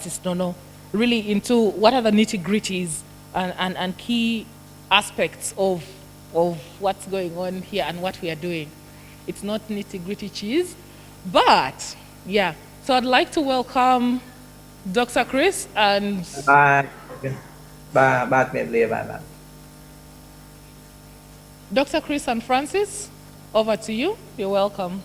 Artist Nono really into what are the nitty-gritties and key aspects of what's going on here and what we are doing. It's not nitty-gritty cheese, but yeah. So I'd like to welcome Dr. Chris and Dr. Chris and Francis, over to you. You're welcome.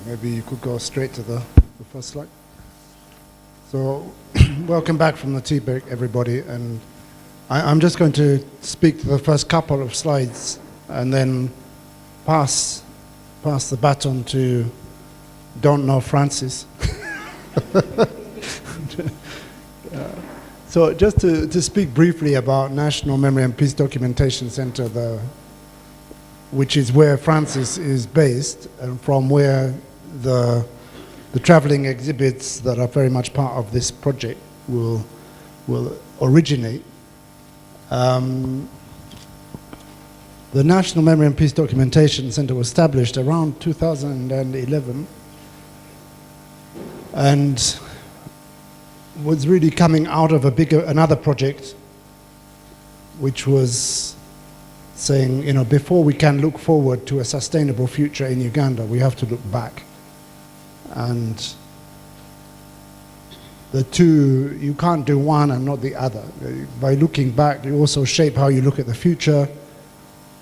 Maybe you could go straight to the first slide. So, welcome back from the tea break, everybody. And I'm just going to speak to the first couple of slides and then pass the baton to Don't Know Francis. So just to speak briefly about National Memory and Peace Documentation Center, which is where Francis is based, and from where the traveling exhibits that are very much part of this project will originate. The National Memory and Peace Documentation Center was established around 2011 and was really coming out of another project, which was saying, before we can look forward to a sustainable future in Uganda, we have to look back. And the two, you can't do one and not the other. By looking back, you also shape how you look at the future.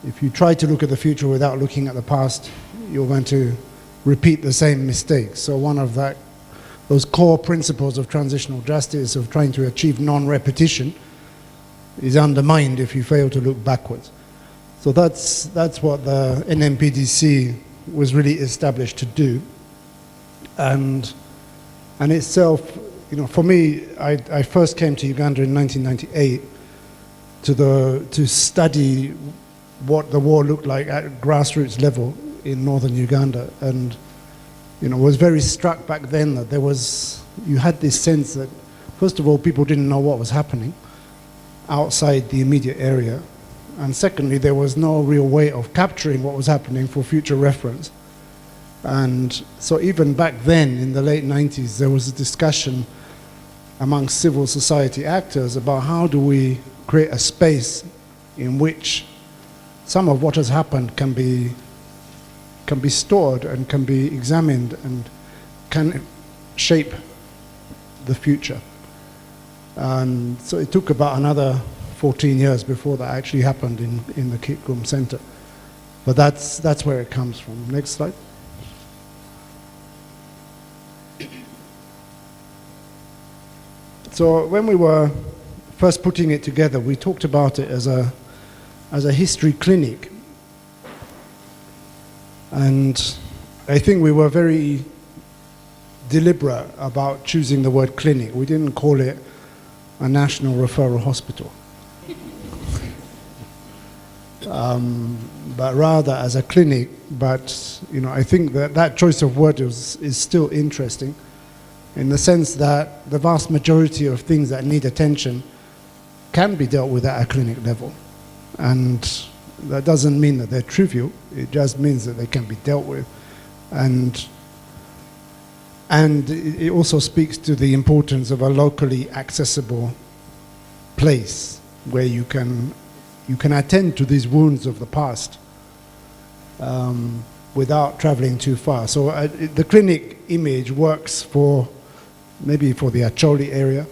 If you try to look at the future without looking at the past, you're going to repeat the same mistakes. So one of those core principles of transitional justice, of trying to achieve non-repetition, is undermined if you fail to look backwards. So that's what the NMPDC was really established to do. And itself, for me, I first came to Uganda in 1998 to study what the war looked like at grassroots level in northern Uganda, and was very struck back then that you had this sense that, first of all, people didn't know what was happening outside the immediate area, and secondly, there was no real way of capturing what was happening for future reference. And so even back then, in the late 90s, there was a discussion among civil society actors about how do we create a space in which some of what has happened can be stored and can be examined and can shape the future. And so it took about another 14 years before that actually happened in the Kitgum Center. But that's where it comes from. Next slide. So when we were first putting it together, we talked about it as a history clinic. And I think we were very deliberate about choosing the word clinic. We didn't call it a national referral hospital. But rather as a clinic. But I think that choice of word is still interesting, in the sense that the vast majority of things that need attention can be dealt with at a clinic level. And that doesn't mean that they're trivial, it just means that they can be dealt with. And it also speaks to the importance of a locally accessible place where you can attend to these wounds of the past without traveling too far. So the clinic image works maybe for the Acholi area,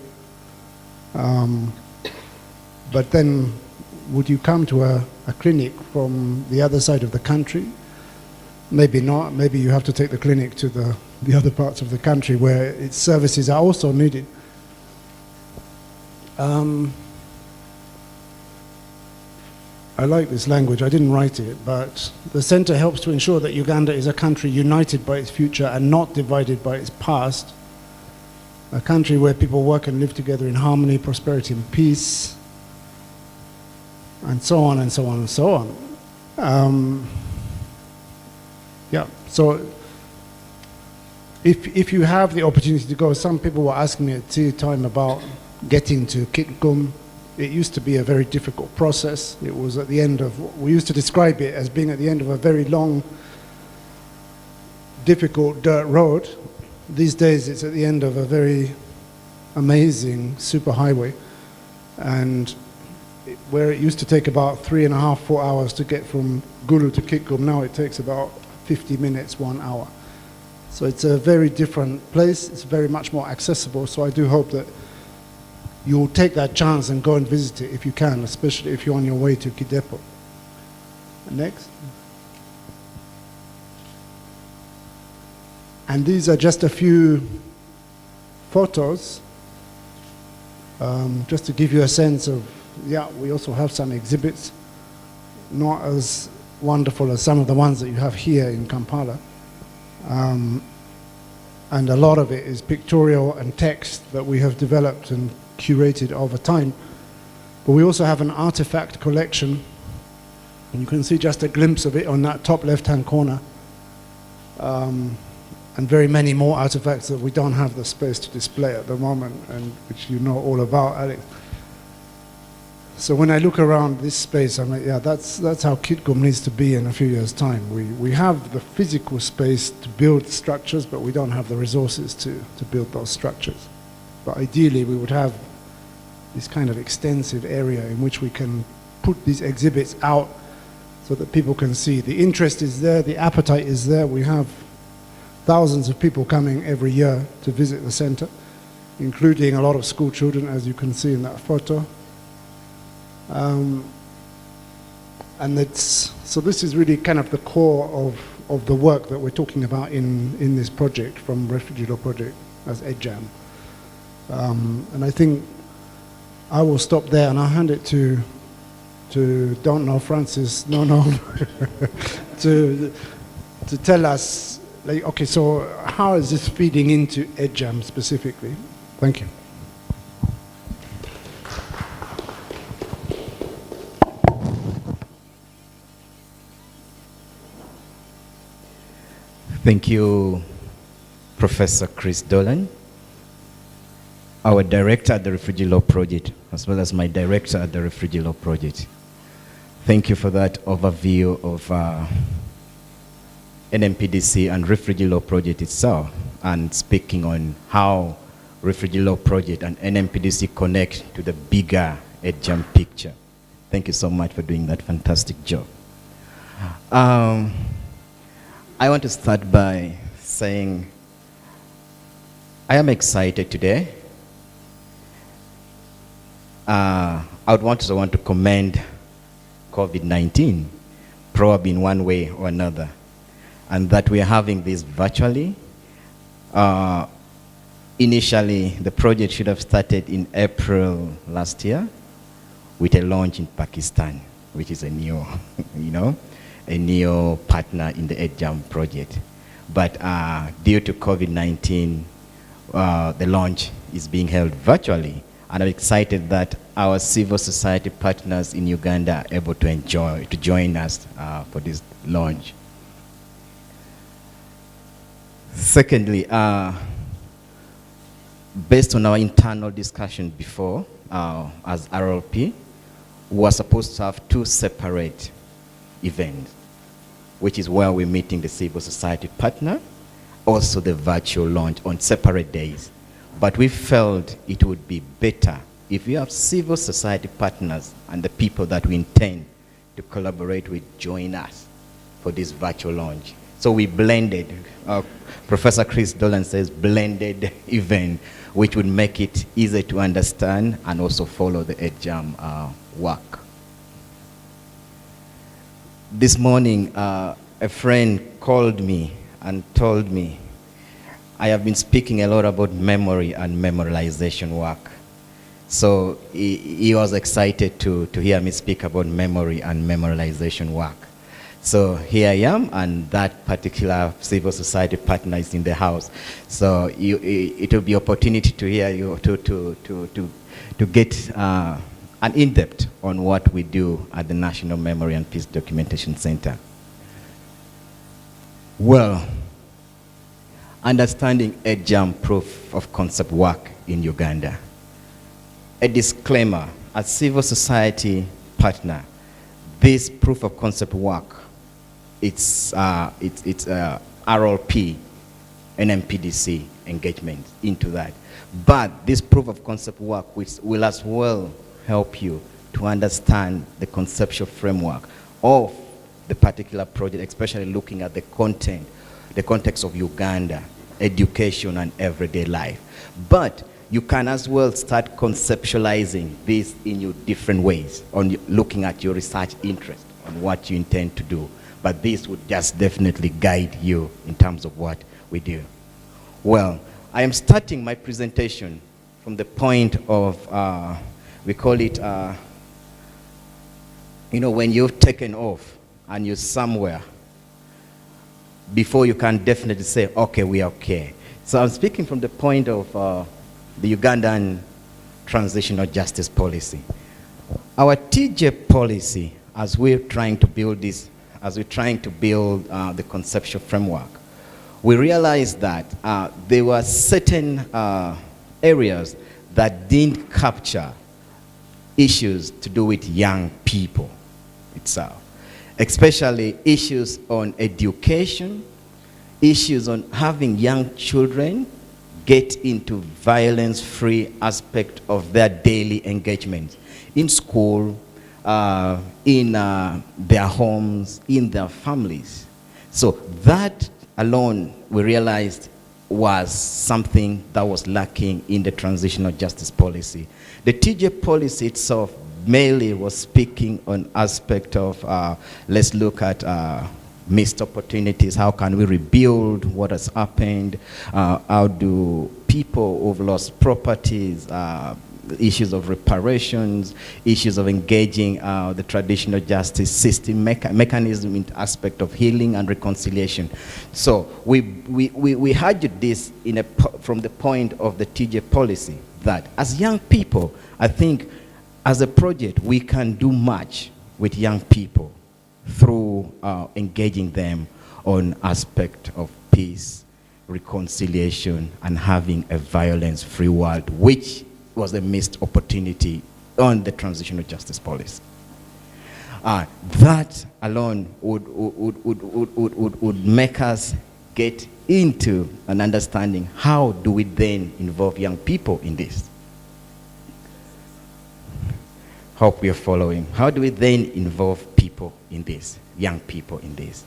but then would you come to a clinic from the other side of the country? Maybe not. Maybe you have to take the clinic to the other parts of the country where its services are also needed. I like this language. I didn't write it, but the center helps to ensure that Uganda is a country united by its future and not divided by its past. A country where people work and live together in harmony, prosperity, and peace, and so on and so on and so on. Yeah, so if you have the opportunity to go, some people were asking me at tea time about getting to Kitgum. It used to be a very difficult process. It was at the end of, we used to describe it as being at the end of a very long, difficult dirt road. These days it's at the end of a very amazing superhighway. And where it used to take about 3.5, 4 hours to get from Gulu to Kitgum, now it takes about 50 minutes, 1 hour. So it's a very different place. It's very much more accessible. So I do hope that you'll take that chance and go and visit it if you can, especially if you're on your way to Kidepo. Next. And these are just a few photos, just to give you a sense of, yeah, we also have some exhibits, not as wonderful as some of the ones that you have here in Kampala. And a lot of it is pictorial and text that we have developed and curated over time. But we also have an artifact collection, and you can see just a glimpse of it on that top left-hand corner. And very many more artifacts that we don't have the space to display at the moment, and which you know all about, Alex. So when I look around this space, I'm like, yeah, that's how Kitgum needs to be in a few years' time. We have the physical space to build structures, but we don't have the resources to build those structures. But ideally, we would have this kind of extensive area in which we can put these exhibits out so that people can see. The interest is there, the appetite is there. We have thousands of people coming every year to visit the center, including a lot of school children, as you can see in that photo. And so this is really kind of the core of the work that we're talking about in this project, from Refugee Law Project as EdJAM. And I think I will stop there and I'll hand it to don't know Francis, to tell us, like, okay, so how is this feeding into EdJAM specifically? Thank you. Thank you, Professor Chris Dolan, our director at the Refugee Law Project, as well as my director at the Refugee Law Project. Thank you for that overview of NMPDC and Refugee Law Project itself, and speaking on how Refugee Law Project and NMPDC connect to the bigger EdJAM picture. Thank you so much for doing that fantastic job. I want to start by saying I am excited today. I would also want to commend COVID-19, probably in one way or another, and that we are having this virtually. Initially, the project should have started in April last year with a launch in Pakistan, which is a new, a new partner in the EdJAM project. But due to COVID-19, the launch is being held virtually. And I'm excited that our civil society partners in Uganda are able to join us for this launch. Secondly, based on our internal discussion before, as RLP, we were supposed to have two separate events, which is where we're meeting the civil society partner, also the virtual launch on separate days. But we felt it would be better if we have civil society partners and the people that we intend to collaborate with join us for this virtual launch. So we blended, Professor Chris Dolan says blended event, which would make it easy to understand and also follow the EdJAM work. This morning, a friend called me and told me, I have been speaking a lot about memory and memorization work. So he was excited to hear me speak about memory and memorialization work. So here I am, and that particular civil society partner is in the house. So it will be opportunity to hear you, to get an in-depth on what we do at the National Memory and Peace Documentation Center. Well, understanding EdJAM proof of concept work in Uganda. A disclaimer, as civil society partner, this proof of concept work, it's RLP and MPDC engagement into that. But this proof of concept work which will as well help you to understand the conceptual framework of the particular project, especially looking at the content, the context of Uganda, education and everyday life. But you can as well start conceptualizing this in your different ways, on looking at your research interest, on what you intend to do. But this would just definitely guide you in terms of what we do. Well, I am starting my presentation from the point of, we call it, you know, when you've taken off and you're somewhere, before you can definitely say, okay, we are okay. So I'm speaking from the point of the Ugandan transitional justice policy. Our TJ policy, as we're trying to build this, as we're trying to build the conceptual framework, we realized that there were certain areas that didn't capture issues to do with young people itself, especially issues on education, issues on having young children get into violence-free aspect of their daily engagement in school, in their homes, in their families. So that alone, we realized, was something that was lacking in the transitional justice policy. The TJ policy itself mainly was speaking on aspect of, let's look at missed opportunities. How can we rebuild what has happened? How do people who've lost properties, issues of reparations, issues of engaging the traditional justice system mechanism in aspect of healing and reconciliation. So we argued this from the point of the TJ policy, that as young people, I think as a project we can do much with young people through engaging them on aspect of peace, reconciliation, and having a violence-free world, which was a missed opportunity on the transitional justice policy. That alone would make us get into an understanding, how do we then involve young people in this? Hope we are following. How do we then involve people in this, young people in this?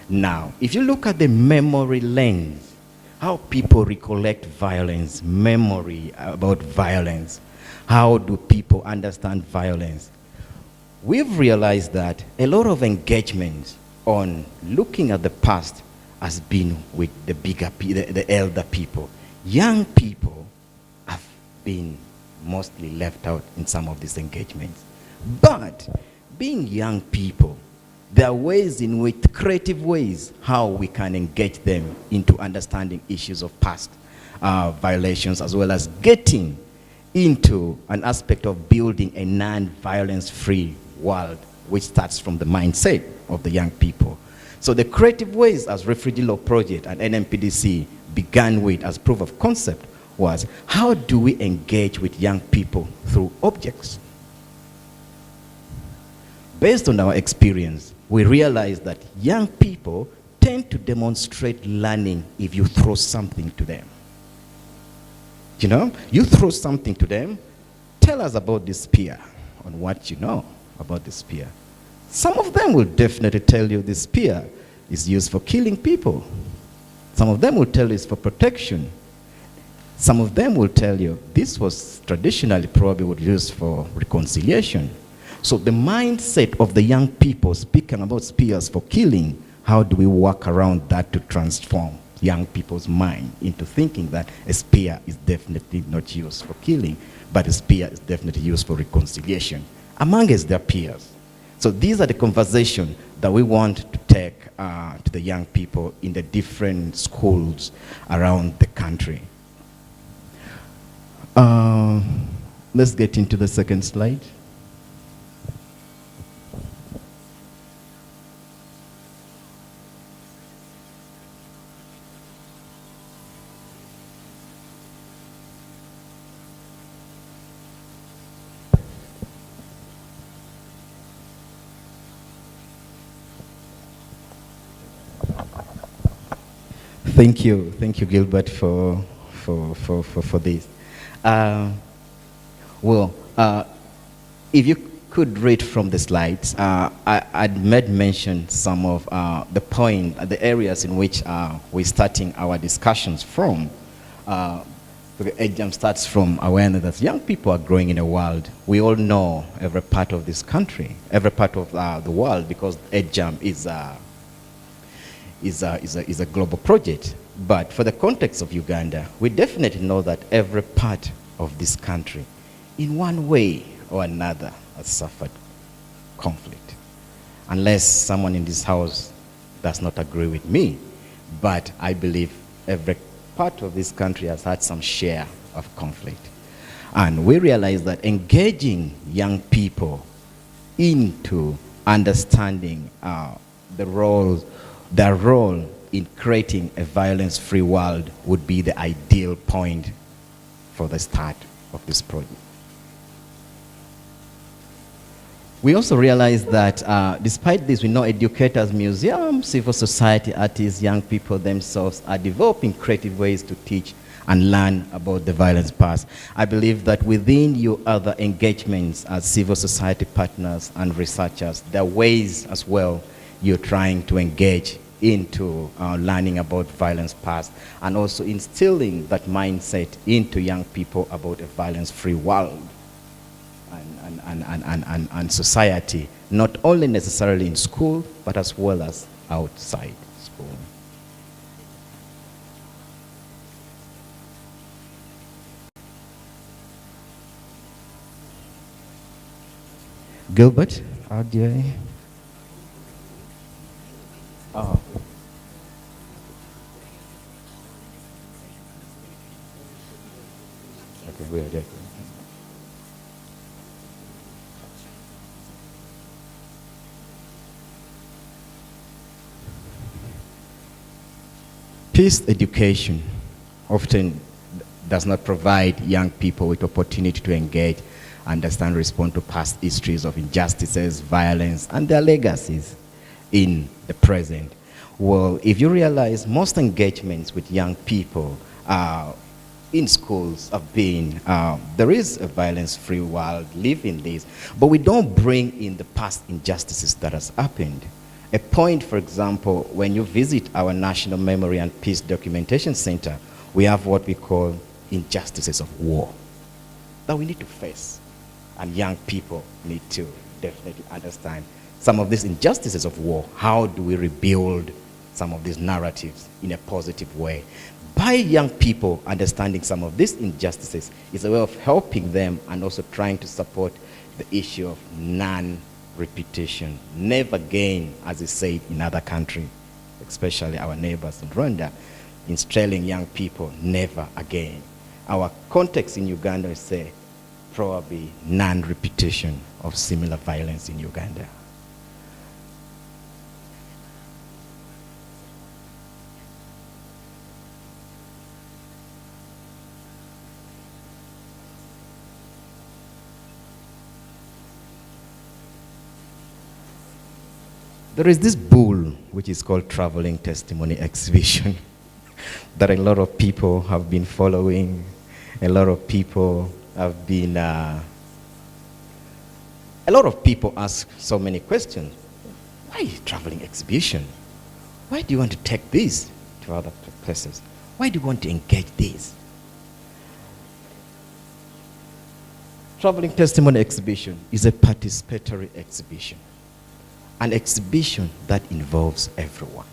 Now, if you look at the memory lens, how people recollect violence, memory about violence, how do people understand violence? We've realized that a lot of engagement on looking at the past has been with the bigger, the elder people. Young people have been mostly left out in some of these engagements. But being young people, there are ways in which, creative ways, how we can engage them into understanding issues of past violations, as well as getting into an aspect of building a non-violence free world, which starts from the mindset of the young people. So the creative ways, as Refugee Law Project and NMPDC began with as proof of concept, was how do we engage with young people through objects? Based on our experience, we realize that young people tend to demonstrate learning if you throw something to them. You know, you throw something to them, tell us about this spear, on what you know about the spear. Some of them will definitely tell you this spear is used for killing people. Some of them will tell you it's for protection. Some of them will tell you this was traditionally probably used for reconciliation. So the mindset of the young people speaking about spears for killing, how do we work around that to transform young people's mind into thinking that a spear is definitely not used for killing, but a spear is definitely used for reconciliation amongst their peers. So these are the conversations that we want to take to the young people in the different schools around the country. Let's get into the second slide. Thank you, Gilbert, for this. If you could read from the slides, I'd made mention some of the areas in which we're starting our discussions from. The EdJAM starts from awareness that young people are growing in a world. We all know every part of this country, every part of the world, because EdJAM is a global project. But for the context of Uganda, we definitely know that every part of this country, in one way or another, has suffered conflict. Unless someone in this house does not agree with me, but I believe every part of this country has had some share of conflict. And we realize that engaging young people into understanding their role in creating a violence-free world would be the ideal point for the start of this project. We also realize that despite this, we know educators, museums, civil society, artists, young people themselves are developing creative ways to teach and learn about the violence past. I believe that within your other engagements as civil society partners and researchers, there are ways as well you're trying to engage into learning about violence past and also instilling that mindset into young people about a violence-free world and society, not only necessarily in school, but as well as outside school. Gilbert, how do I? Oh. Okay, we are there. Peace education often does not provide young people with opportunity to engage, understand, respond to past histories of injustices, violence, and their legacies in the present. Well, if you realize most engagements with young people in schools have been, there is a violence-free world, live in this, but we don't bring in the past injustices that has happened. A point, for example, when you visit our National Memory and Peace Documentation Center, we have what we call injustices of war that we need to face. And young people need to definitely understand some of these injustices of war. How do we rebuild some of these narratives in a positive way? By young people understanding some of these injustices is a way of helping them and also trying to support the issue of non-repetition. Never again, as is said in other countries, especially our neighbors in Rwanda, instilling young people, never again. Our context in Uganda is probably non-repetition of similar violence in Uganda. There is this bull, which is called Traveling Testimony Exhibition, that a lot of people have been following. A lot of people have been, a lot of people ask so many questions. Why traveling exhibition? Why do you want to take this to other places? Why do you want to engage this? Traveling Testimony Exhibition is a participatory exhibition. An exhibition that involves everyone.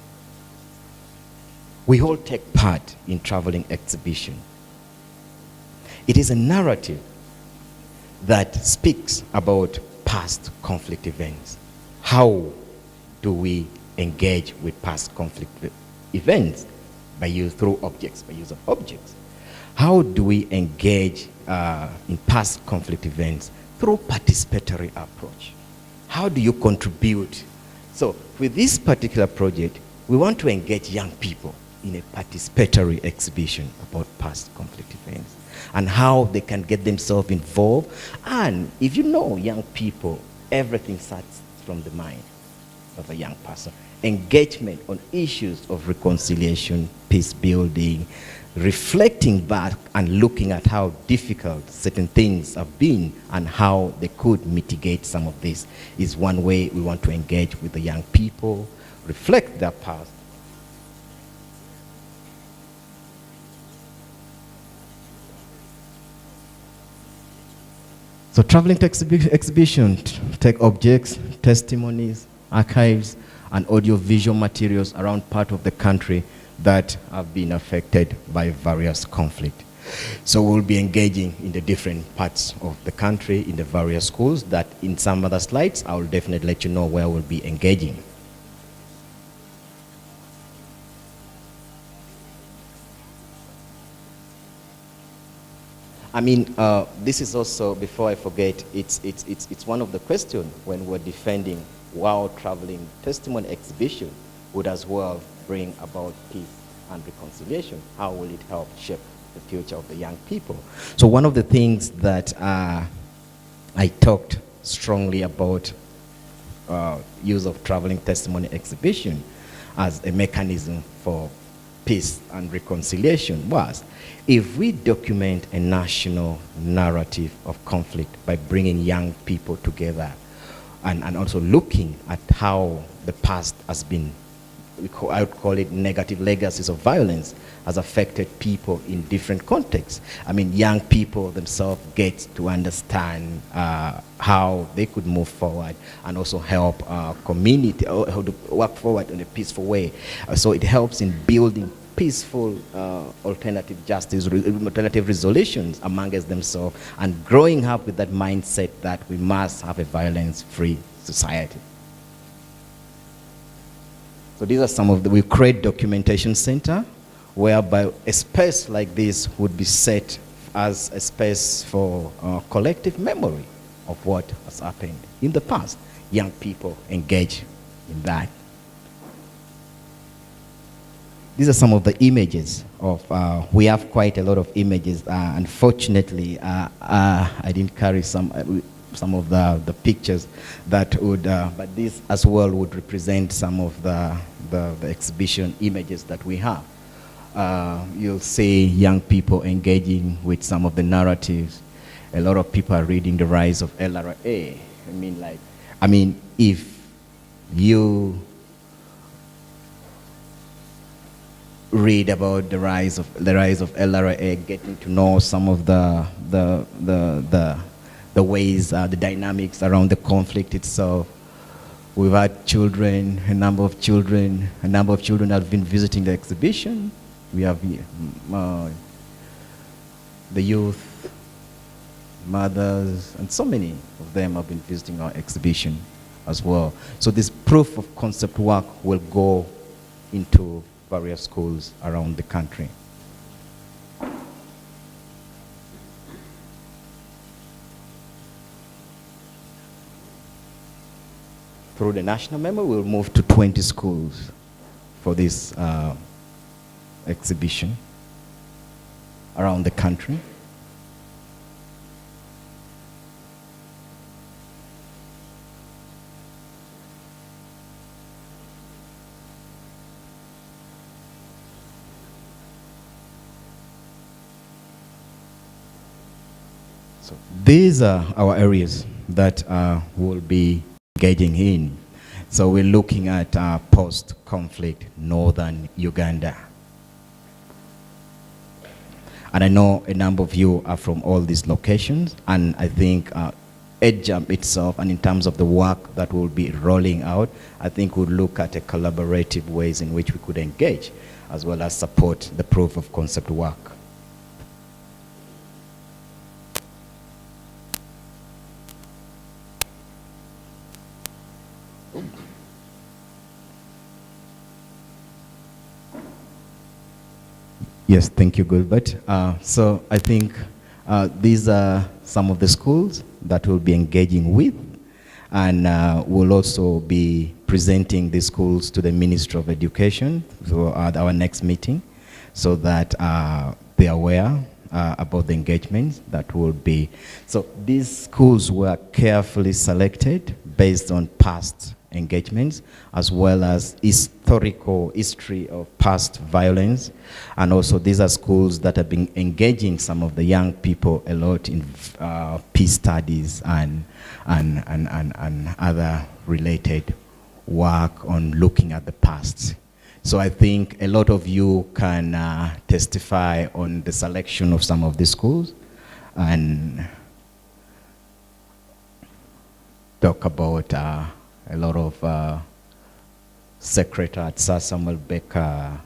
we all take part in traveling exhibition. It is a narrative that speaks about past conflict events. How do we engage with past conflict events? By use of objects. How do we engage in past conflict events? Through participatory approach. How do you contribute? So with this particular project, we want to engage young people in a participatory exhibition about past conflict events and how they can get themselves involved. And if you know young people, everything starts from the mind of a young person. Engagement on issues of reconciliation, peace building, reflecting back and looking at how difficult certain things have been and how they could mitigate some of this is one way we want to engage with the young people, reflect their past. So traveling to exhibition, take objects, testimonies, archives, and audio-visual materials around part of the country that have been affected by various conflict. So we'll be engaging in the different parts of the country, in the various schools, that in some other slides, I will definitely let you know where we'll be engaging. I mean, this is also, before I forget, it's one of the questions when we're defending while traveling testimony exhibition would as well bring about peace and reconciliation. How will it help shape the future of the young people? So one of the things that I talked strongly about use of traveling testimony exhibition as a mechanism for peace and reconciliation was, if we document a national narrative of conflict by bringing young people together and also looking at how the past has been, I would call it negative legacies of violence, has affected people in different contexts. I mean, young people themselves get to understand how they could move forward and also help community, or how to work forward in a peaceful way. So it helps in building peaceful alternative justice, alternative resolutions amongst themselves, and growing up with that mindset that we must have a violence-free society. So these are some of the, we create documentation center, whereby a space like this would be set as a space for collective memory of what has happened in the past. Young people engage in that. These are some of the images of, we have quite a lot of images. Unfortunately, I didn't carry some of the pictures that would, but this as well would represent some of the exhibition images that we have. You'll see young people engaging with some of the narratives. A lot of people are reading The Rise of LRA. I mean, if you read about the rise of LRA, getting to know some of the ways, the dynamics around the conflict itself. We've had children, a number of children have been visiting the exhibition. We have the youth, mothers, and so many of them have been visiting our exhibition as well. So this proof of concept work will go into various schools around the country. Through the national memo, we'll move to 20 schools for this exhibition around the country. So these are our areas that we'll be engaging in. So we're looking at post-conflict northern Uganda. And I know a number of you are from all these locations, and I think EdJAM itself, and in terms of the work that we'll be rolling out, I think we'll look at a collaborative ways in which we could engage. as well as support the proof of concept work. Yes, thank you, Gilbert. So I think these are some of the schools that we'll be engaging with, and we'll also be presenting these schools to the Ministry of Education at our next meeting, so that they're aware about the engagements that will be. So these schools were carefully selected based on past engagements, as well as historical history of past violence. And also these are schools that have been engaging some of the young people a lot in peace studies and other related work on looking at the past. So I think a lot of you can testify on the selection of some of the schools and talk about a lot of Secretary at Sir Samuel Baker,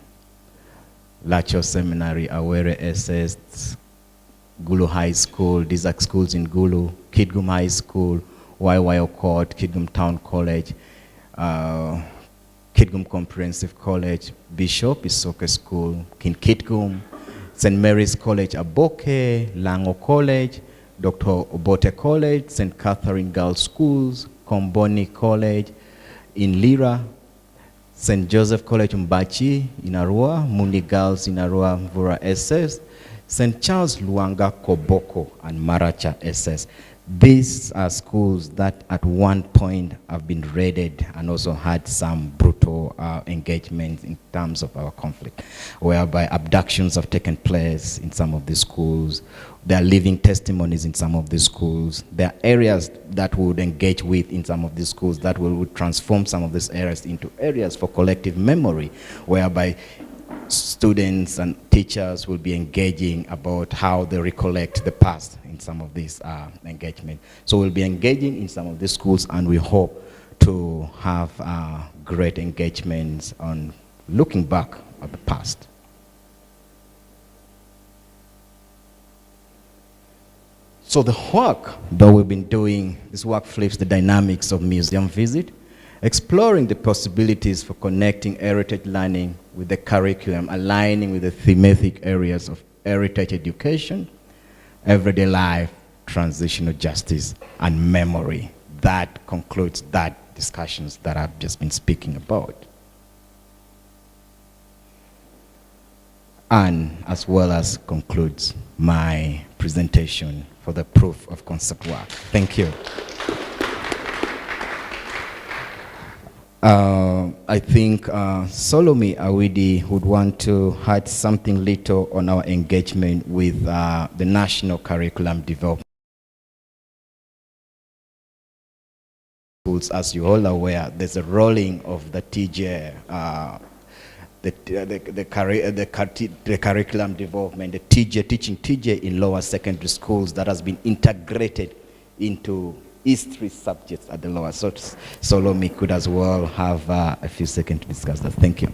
Lacho Seminary, Awere SS, Gulu High School. These are schools in Gulu, Kidgum High School, YYO Court, Kidgum Town College, Kidgum Comprehensive College, Bishop Isoke School, Kinkitgum, St. Mary's College, Aboke, Lango College, Dr. Obote College, St. Catherine Girls Schools, Komboni College in Lira, St. Joseph College Mbachi in Arua, Muni Girls in Arua, Mvura SS, St. Charles Luanga Koboko, and Maracha SS. These are schools that at one point have been raided and also had some brutal engagements in terms of our conflict, whereby abductions have taken place in some of these schools. There are living testimonies in some of these schools. There are areas that we would engage with in some of these schools that would transform some of these areas into areas for collective memory, whereby students and teachers will be engaging about how they recollect the past in some of these engagements. So we'll be engaging in some of these schools, and we hope to have great engagements on looking back at the past. So the work that we've been doing, this work flips the dynamics of museum visit, exploring the possibilities for connecting heritage learning with the curriculum, aligning with the thematic areas of heritage education, everyday life, transitional justice, and memory. That concludes that discussions that I've just been speaking about. And as well as concludes my presentation for the proof of concept work. Thank you. I think Solomi Awidi would want to add something little on our engagement with the National Curriculum Development. As you're all aware, there's a rolling of the TJ, the curriculum development, the TJ, teaching TJ in lower secondary schools that has been integrated into history subjects at the lower. So Solomi could as well have a few seconds to discuss that. Thank you.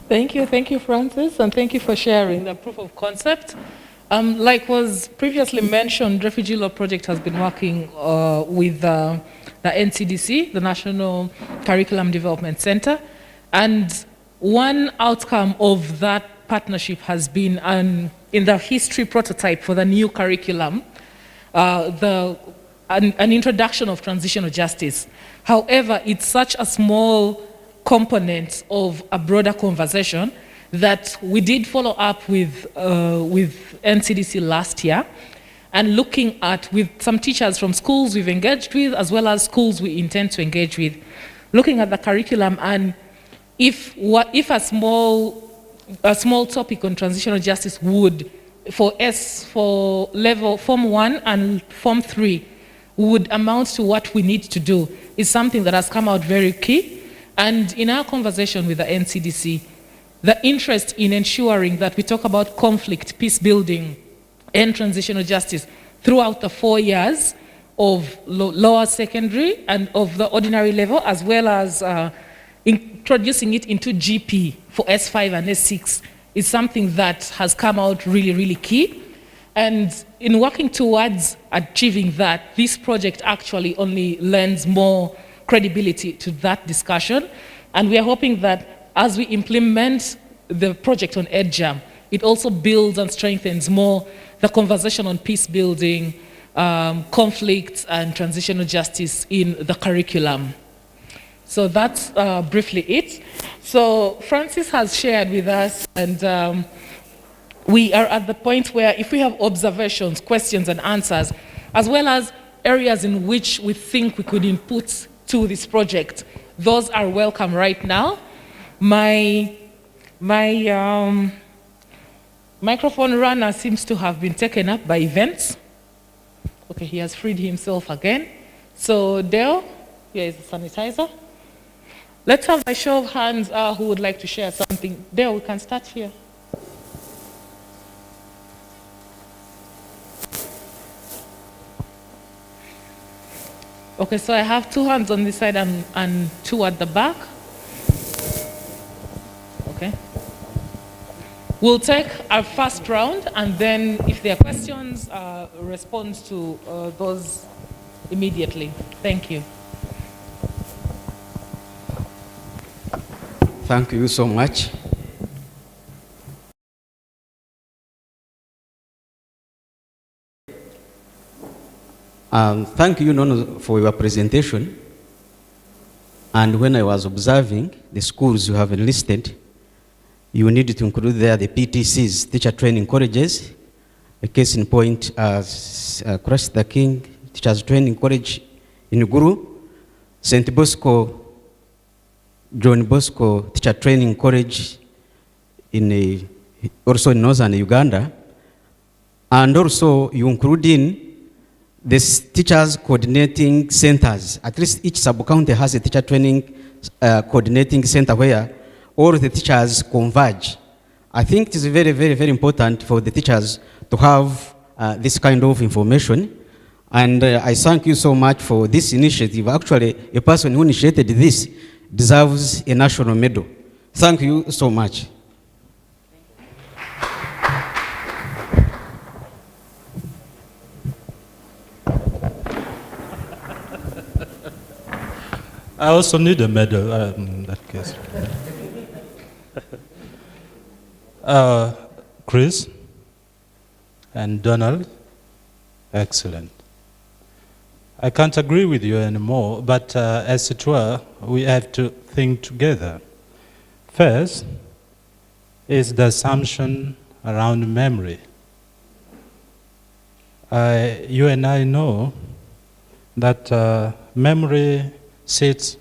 Thank you, Francis, and thank you for sharing the proof of concept. Like was previously mentioned, Refugee Law Project has been working with the NCDC, the National Curriculum Development Center, and one outcome of that partnership has been in the history prototype for the new curriculum, an introduction of transitional justice. However, it's such a small component of a broader conversation that we did follow up with NCDC last year, and looking at with some teachers from schools we've engaged with, as well as schools we intend to engage with, looking at the curriculum, and if a small topic on transitional justice would, for level Form 1 and Form 3, would amount to what we need to do, is something that has come out very key. And in our conversation with the NCDC, the interest in ensuring that we talk about conflict, peace building, and transitional justice throughout the 4 years of lower secondary and of the ordinary level, as well as introducing it into GP for S5 and S6 is something that has come out really, really key. And in working towards achieving that, this project actually only lends more credibility to that discussion. And we are hoping that as we implement the project on EdJAM, it also builds and strengthens more the conversation on peace building, conflict and transitional justice in the curriculum. So that's briefly it. So Francis has shared with us, and we are at the point where if we have observations, questions and answers, as well as areas in which we think we could input to this project, those are welcome right now. My microphone runner seems to have been taken up by events. Okay, he has freed himself again. So Dale, here is the sanitizer. Let's have a show of hands who would like to share something. Dale, we can start here. Okay, so I have 2 hands on this side and 2 at the back. Okay. We'll take our first round, and then if there are questions, respond to those immediately. Thank you. Thank you so much. Thank you, Nono, for your presentation. And when I was observing the schools you have enlisted, you need to include there the PTCs, teacher training colleges. A case in point as Christ the King Teachers Training College in Guru, St. Bosco, John Bosco Teacher Training College in also in northern Uganda, and also you include in the teachers coordinating centers. At least each sub-county has a teacher training coordinating center where all the teachers converge. I think it is very, very, very important for the teachers to have this kind of information. And I thank you so much for this initiative. Actually, a person who initiated this deserves a national medal. Thank you so much. I also need a medal in that case. Chris and Donald, excellent. I can't agree with you anymore, but as it were, we have to think together. First is the assumption around memory. You and I know that memory sits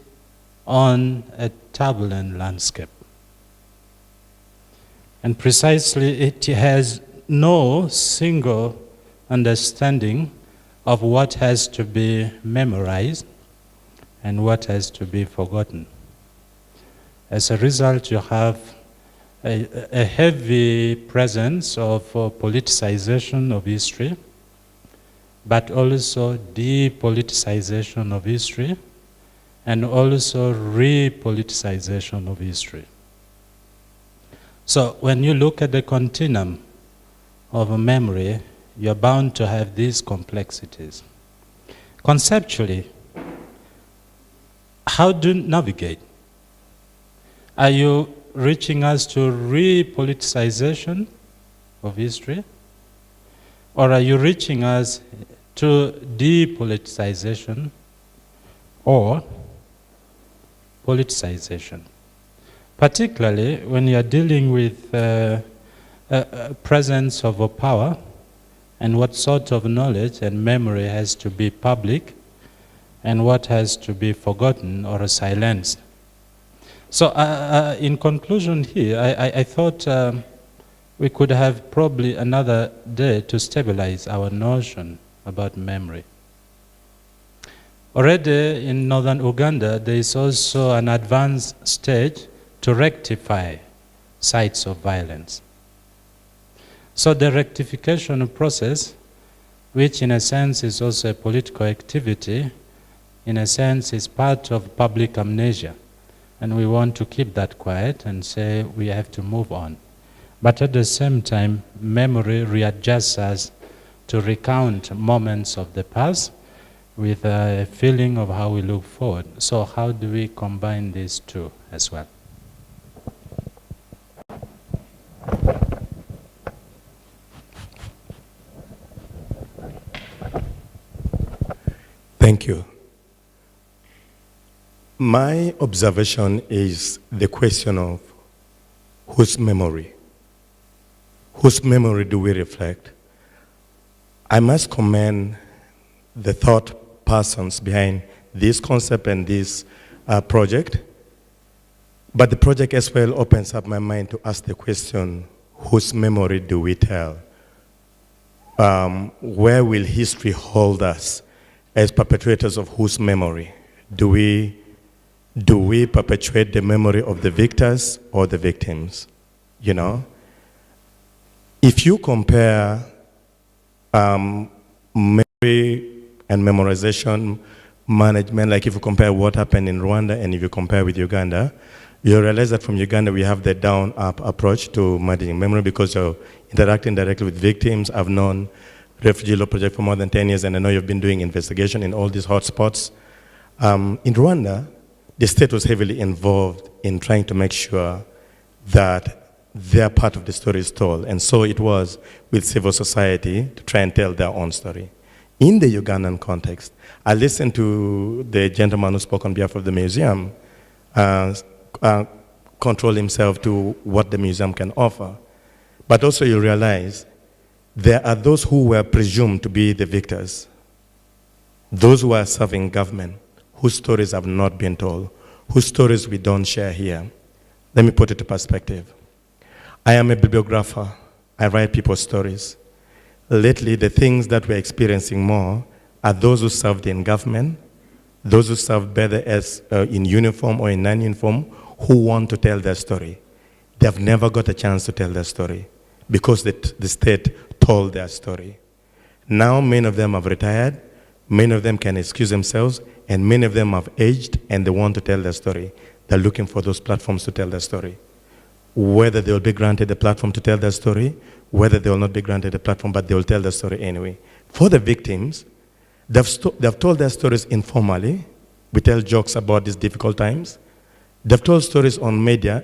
on a turbulent landscape. And precisely it has no single understanding of what has to be memorized and what has to be forgotten. As a result, you have a heavy presence of politicization of history, but also depoliticization of history, and also repoliticization of history. So when you look at the continuum of memory, you're bound to have these complexities. Conceptually, how do you navigate? Are you reaching us to repoliticization of history? Or are you reaching us to depoliticization or politicization? Particularly when you are dealing with presence of a power and what sort of knowledge and memory has to be public and what has to be forgotten or silenced. So in conclusion here, I thought we could have probably another day to stabilize our notion about memory. Already in northern Uganda, there is also an advanced stage to rectify sites of violence. So the rectification process, which in a sense is also a political activity, in a sense is part of public amnesia. and we want to keep that quiet and say we have to move on. But at the same time, memory readjusts us to recount moments of the past with a feeling of how we look forward. So how do we combine these two as well? Thank you. My observation is the question of whose memory? Whose memory do we reflect? I must commend the thought persons behind this concept and this project, but the project as well opens up my mind to ask the question, whose memory do we tell? Where will history hold us as perpetrators of whose memory? Do we perpetuate the memory of the victors or the victims? You know? If you compare memory and memorization management, like if you compare what happened in Rwanda and if you compare with Uganda, you realize that from Uganda we have the down-up approach to managing memory because you're interacting directly with victims. I've known Refugee Law Project for more than 10 years, and I know you've been doing investigation in all these hotspots. In Rwanda, the state was heavily involved in trying to make sure that their part of the story is told, and so it was with civil society to try and tell their own story. In the Ugandan context, I listened to the gentleman who spoke on behalf of the museum control himself to what the museum can offer. But also you realize there are those who were presumed to be the victors, those who are serving government, whose stories have not been told, whose stories we don't share here. Let me put it to perspective. I am a bibliographer. I write people's stories. Lately, the things that we're experiencing more are those who served in government, those who served whether as in uniform or in non-uniform, who want to tell their story. They have never got a chance to tell their story because the state told their story. Now, many of them have retired, many of them can excuse themselves, and many of them have aged and they want to tell their story. They're looking for those platforms to tell their story. Whether they will be granted a platform to tell their story, whether they will not be granted a platform, but they will tell their story anyway. For the victims, they've told their stories informally. We tell jokes about these difficult times. They've told stories on media,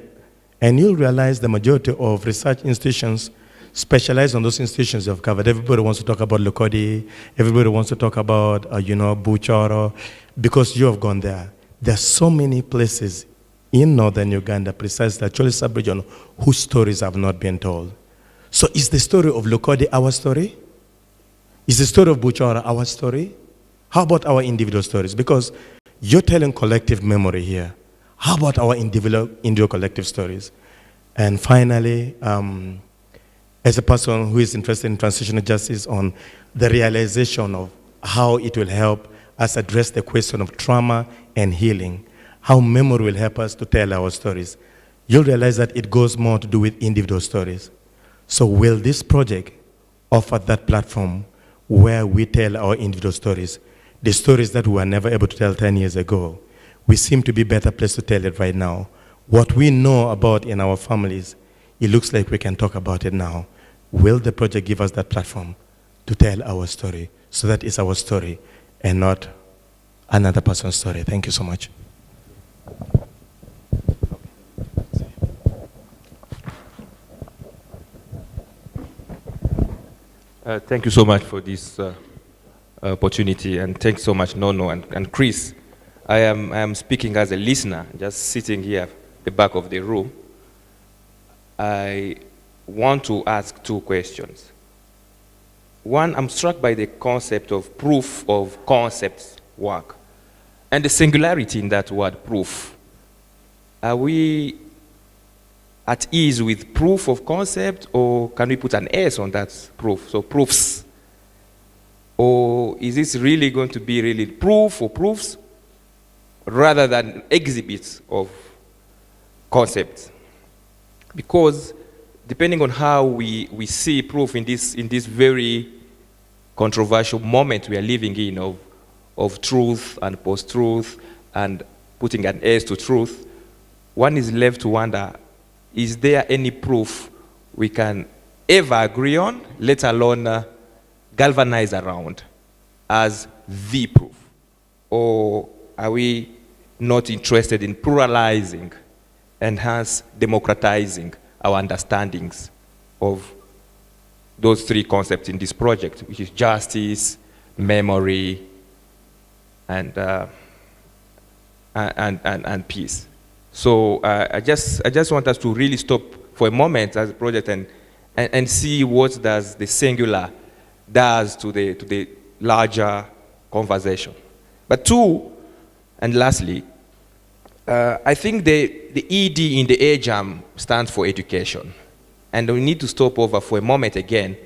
and you'll realize the majority of research institutions specialize on those institutions you've covered. Everybody wants to talk about Lukodi, everybody wants to talk about, Buchoro, because you have gone there. There are so many places in northern Uganda, precisely actually sub-region, whose stories have not been told. So is the story of Lukodi our story? Is the story of Buchora our story? How about our individual stories? Because you're telling collective memory here. How about our individual collective stories? And finally, as a person who is interested in transitional justice, on the realization of how it will help us address the question of trauma and healing, how memory will help us to tell our stories, you'll realize that it goes more to do with individual stories. So will this project offer that platform where we tell our individual stories, the stories that we were never able to tell 10 years ago? We seem to be better placed to tell it right now. What we know about in our families, it looks like we can talk about it now. Will the project give us that platform to tell our story so that it's our story and not another person's story? Thank you so much. Thank you so much for this opportunity, and thanks so much, Nono and Chris. I am speaking as a listener, just sitting here at the back of the room. I want to ask two questions. One, I'm struck by the concept of proof of concepts work and the singularity in that word, proof. Are we at ease with proof of concept, or can we put an S on that proof? So proofs. Or is this really going to be really proof or proofs rather than exhibits of concepts? Because depending on how we see proof in this very controversial moment we are living in of truth and post-truth and putting an S to truth, one is left to wonder, is there any proof we can ever agree on, let alone galvanize around as the proof? Or are we not interested in pluralizing and hence democratizing our understandings of those three concepts in this project, which is justice, memory, and peace? So I just want us to really stop for a moment as a project and see what does the singular does to the larger conversation. But two, and lastly, I think the ED in the EdJAM stands for education. And we need to stop over for a moment again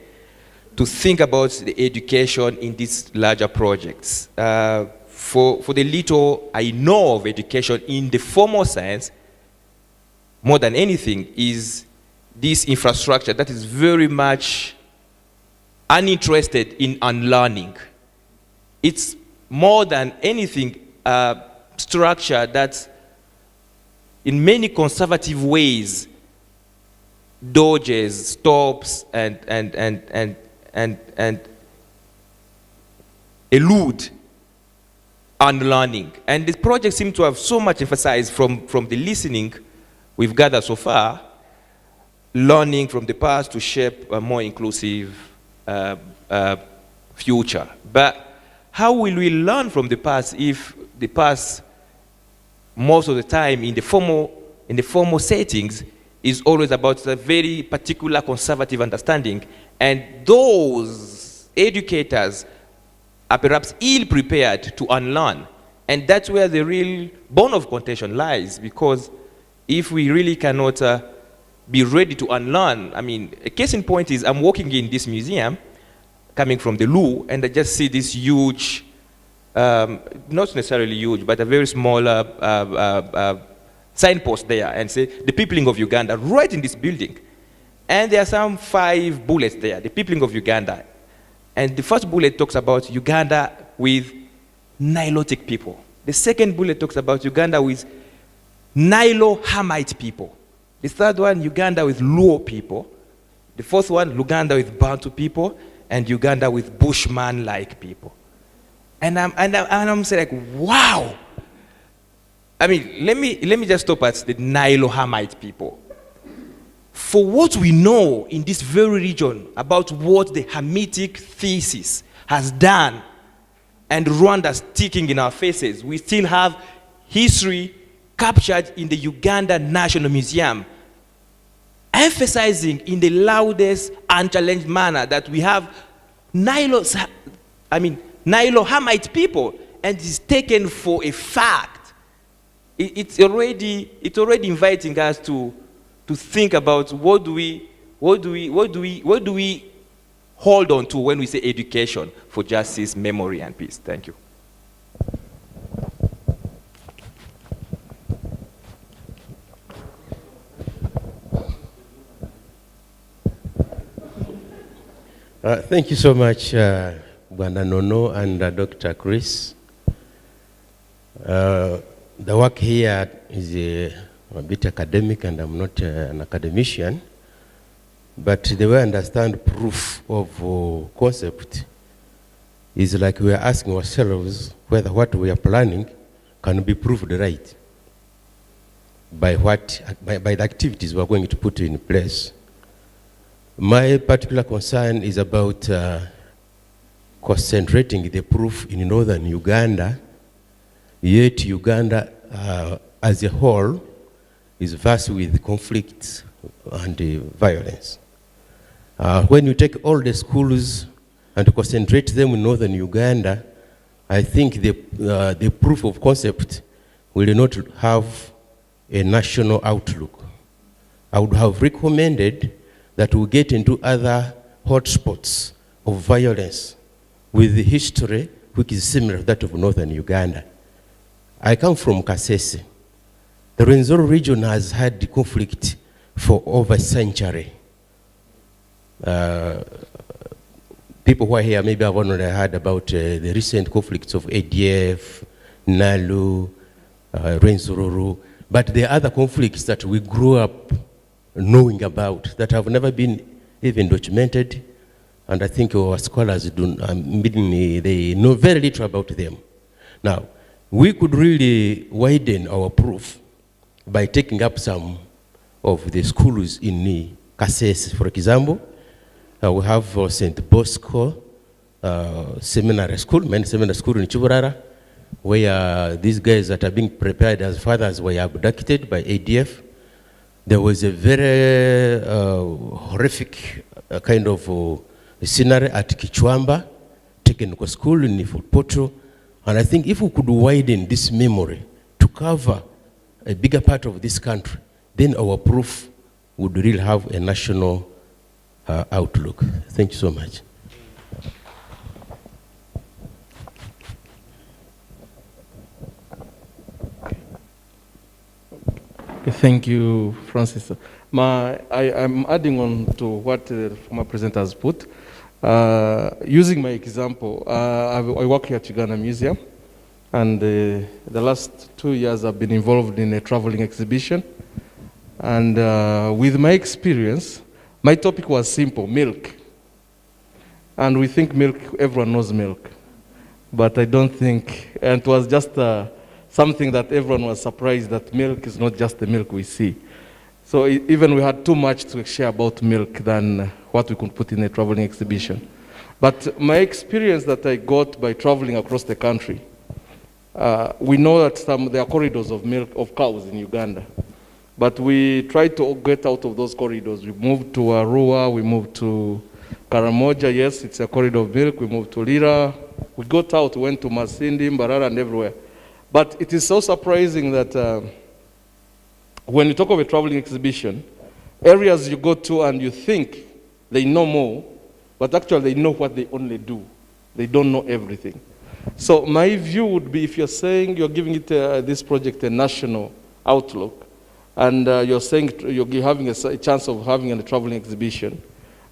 to think about the education in these larger projects. For the little I know of education in the formal sense, more than anything, is this infrastructure that is very much uninterested in unlearning. It's more than anything a structure that in many conservative ways dodges, stops, and elude unlearning. And this project seems to have so much emphasized from the listening we've gathered so far, learning from the past to shape a more inclusive future. But how will we learn from the past if the past, most of the time in the formal settings, is always about a very particular conservative understanding, and those educators are perhaps ill-prepared to unlearn. And that's where the real bone of contention lies, because if we really cannot be ready to unlearn, I mean, a case in point is I'm walking in this museum, coming from the Loo, and I just see this huge, not necessarily huge, but a very small signpost there, and say, the peopling of Uganda, right in this building. And there are some 5 bullets there, the peopling of Uganda. And the first bullet talks about Uganda with Nilotic people. The second bullet talks about Uganda with Nilo-Hamite people. The third one, Uganda with Luo people. The fourth one, Uganda with Bantu people. And Uganda with Bushman-like people. And I'm saying, like, wow. I mean, let me just stop at the Nilo-Hamite people. For what we know in this very region about what the Hamitic thesis has done, and Rwanda sticking in our faces, we still have history captured in the Uganda National Museum, emphasizing in the loudest, unchallenged manner that we have Nilo-Hamite people, and it's taken for a fact. It's already inviting us to think about what do we hold on to when we say education for justice, memory, and peace. Thank you. Thank you so much, Bwana Nono and Dr. Chris. The work here is a bit academic, and I'm not an academician, but the way I understand proof of concept is like we are asking ourselves whether what we are planning can be proved right by the activities we are going to put in place. My particular concern is about concentrating the proof in northern Uganda, yet Uganda as a whole is vast with conflict and violence. When you take all the schools and concentrate them in northern Uganda, I think the proof of concept will not have a national outlook. I would have recommended that we get into other hotspots of violence with the history which is similar to that of northern Uganda. I come from Kasese. The Rwenzori region has had conflict for over a century. People who are here maybe have already heard about the recent conflicts of ADF, Nalu, Rwenzori. But there are other conflicts that we grew up knowing about that have never been even documented, and I think our scholars they know very little about them. Now, we could really widen our proof by taking up some of the schools in Kasese, for example. We have St. Bosco Seminary School, main seminary school in Chiburara, where these guys that are being prepared as fathers were abducted by ADF. There was a very horrific kind of scenario at Kichwamba Technical School in Poto. And I think if we could widen this memory to cover a bigger part of this country, then our proof would really have a national outlook. Thank you so much. Thank you, Francis. I'm adding on to what the former presenter has put. Using my example, I work here at Uganda Museum, and the last 2 years I've been involved in a traveling exhibition. And with my experience, my topic was simple, milk. And we think milk, everyone knows milk. But I don't think, and it was just something that everyone was surprised that milk is not just the milk we see. So even we had too much to share about milk than what we could put in a traveling exhibition. But my experience that I got by traveling across the country, we know that there are corridors of milk of cows in Uganda. But we tried to get out of those corridors. We moved to Arua, we moved to Karamoja, yes, it's a corridor of milk. We moved to Lira. We got out, went to Masindi, Mbarara, and everywhere. But it is so surprising that when you talk of a traveling exhibition, areas you go to and you think they know more, but actually they know what they only do. They don't know everything. So my view would be, if you're saying you're giving it this project a national outlook, and you're saying you're having a chance of having a traveling exhibition,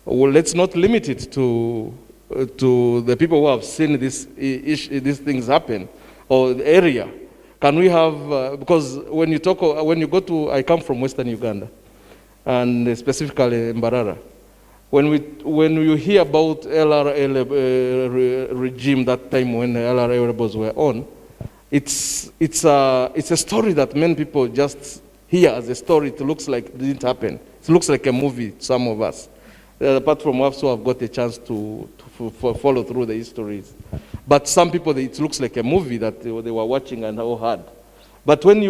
well, let's not limit it to the people who have seen these things happen, or the area. Can we have, because when you go to, I come from Western Uganda, and specifically Mbarara. When you hear about LRA regime that time when the LRA rebels were on, it's a story that many people just hear as a story. It looks like it didn't happen. It looks like a movie to some of us. Apart from us who have got a chance to follow through the histories. But some people, it looks like a movie that they were watching and how hard. But when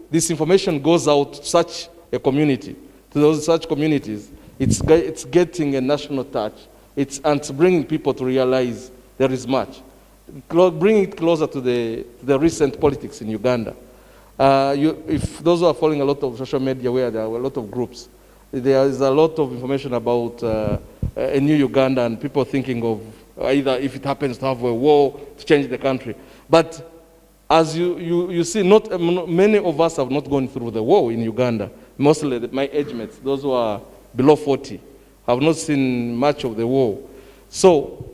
this information goes out to such a community, to such communities, it's getting a national touch. It's bringing people to realize there is much. Bringing it closer to the recent politics in Uganda. If those who are following a lot of social media where there are a lot of groups, there is a lot of information about a new Uganda and people thinking of either if it happens to have a war to change the country. But as you see, many of us have not gone through the war in Uganda. Mostly my age mates, those who are below 40, have not seen much of the war. So,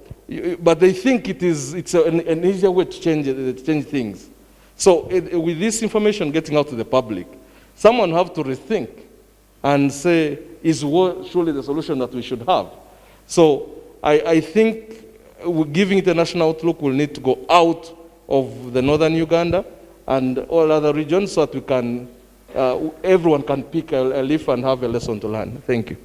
but they think it's an easier way to change things. So with this information getting out to the public, someone have to rethink and say, is war surely the solution that we should have? So I think giving it a national outlook will need to go out of the northern Uganda and all other regions so that we can, everyone can pick a leaf and have a lesson to learn. Thank you.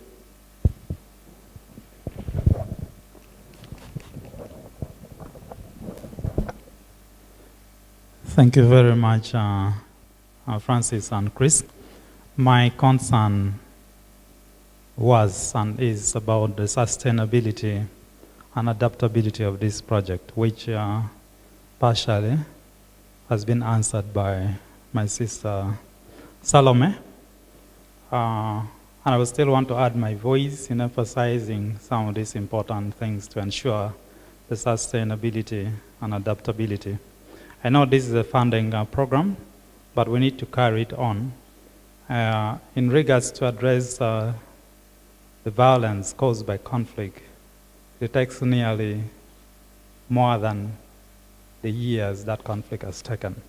Thank you very much, Francis and Chris. My concern was and is about the sustainability and adaptability of this project, which partially has been answered by my sister Salome. And I will still want to add my voice in emphasizing some of these important things to ensure the sustainability and adaptability. I know this is a funding program, but we need to carry it on. In regards to address the violence caused by conflict, it takes nearly more than the years that conflict has taken.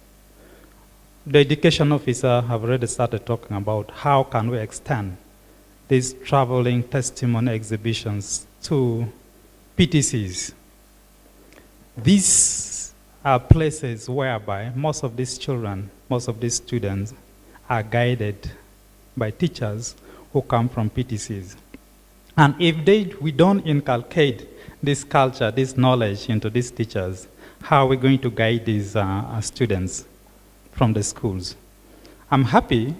the education officer have already started talking about how can we extend these traveling testimony exhibitions to PTCs. These are places whereby most of these children, most of these students are guided by teachers who come from PTCs. And if we don't inculcate this culture, this knowledge into these teachers, how are we going to guide these students from the schools? I'm happy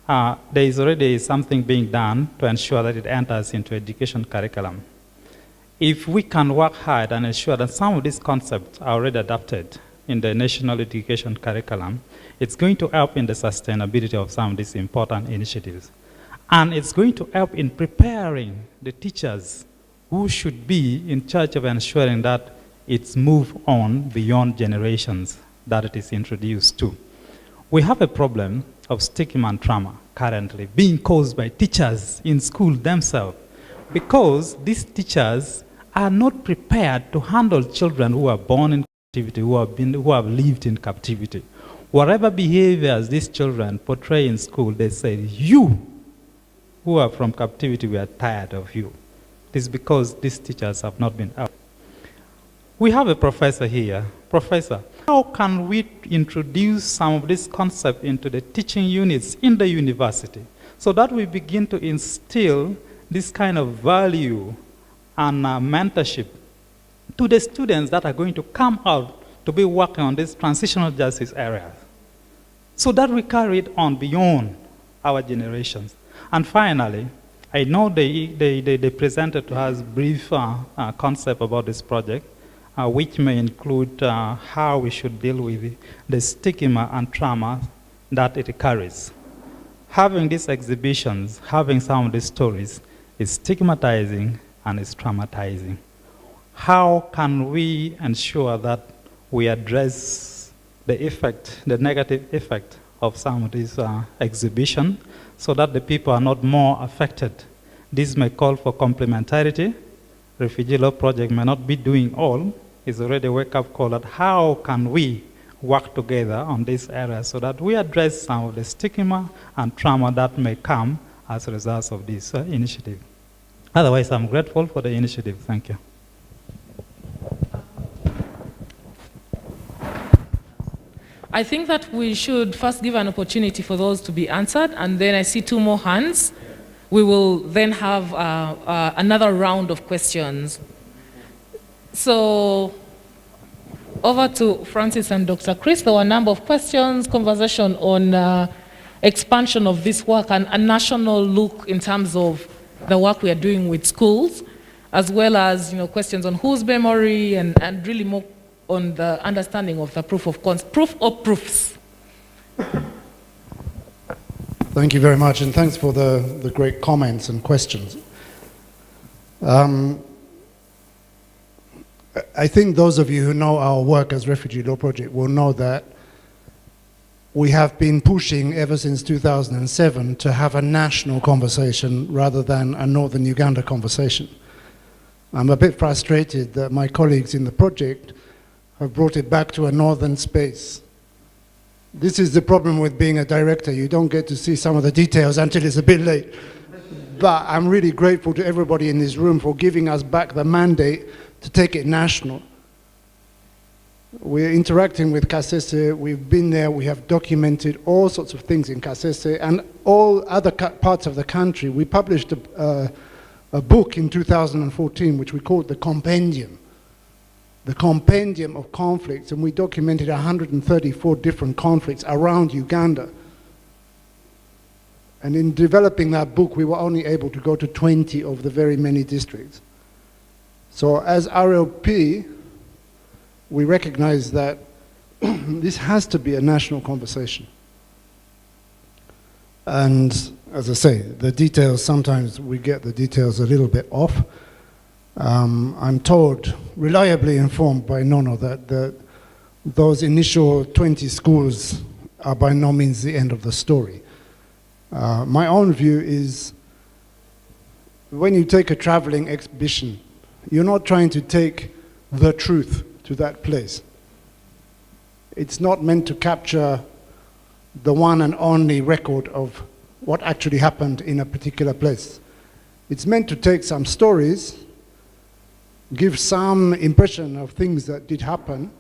there is already something being done to ensure that it enters into education curriculum. If we can work hard and ensure that some of these concepts are already adapted in the national education curriculum, it's going to help in the sustainability of some of these important initiatives. And it's going to help in preparing the teachers who should be in charge of ensuring that it's moved on beyond generations that it is introduced to. We have a problem of stigma and trauma currently being caused by teachers in school themselves, because these teachers are not prepared to handle children who are born in captivity, who have lived in captivity. Whatever behaviors these children portray in school, they say, you who are from captivity, we are tired of you. It is because these teachers have not been out. We have a professor here. Professor, how can we introduce some of this concept into the teaching units in the university so that we begin to instill this kind of value and mentorship to the students that are going to come out to be working on this transitional justice area, so that we carry it on beyond our generations? And finally, I know they presented to us brief concept about this project, which may include how we should deal with the stigma and trauma that it carries. Having these exhibitions, having some of these stories, is stigmatizing and is traumatizing. How can we ensure that we address the effect, the negative effect of some of these exhibitions, so that the people are not more affected? This may call for complementarity. Refugee Law Project may not be doing all. It's already a wake-up call at how can we work together on this area so that we address some of the stigma and trauma that may come as a result of this initiative. Otherwise, I'm grateful for the initiative. Thank you. I think that we should first give an opportunity for those to be answered, and then I see two more hands. We will then have another round of questions. So, over to Francis and Dr. Chris. There were a number of questions, conversation on expansion of this work and a national look in terms of the work we are doing with schools, as well as questions on whose memory and really more on the understanding of the proof or proofs. Thank you very much, and thanks for the great comments and questions. I think those of you who know our work as Refugee Law Project will know that we have been pushing ever since 2007 to have a national conversation rather than a Northern Uganda conversation. I'm a bit frustrated that my colleagues in the project have brought it back to a northern space. This is the problem with being a director. You don't get to see some of the details until it's a bit late. But I'm really grateful to everybody in this room for giving us back the mandate to take it national. We're interacting with Kasese. We've been there. We have documented all sorts of things in Kasese and all other parts of the country. We published a book in 2014, which we called the Compendium of Conflicts, and we documented 134 different conflicts around Uganda. And in developing that book, we were only able to go to 20 of the very many districts. So as RLP, we recognize that this has to be a national conversation. And as I say, the details, sometimes we get the details a little bit off. I'm told, reliably informed by Nono, that those initial 20 schools are by no means the end of the story. My own view is, when you take a traveling exhibition, you're not trying to take the truth to that place. It's not meant to capture the one and only record of what actually happened in a particular place. It's meant to take some stories, give some impression of things that did happen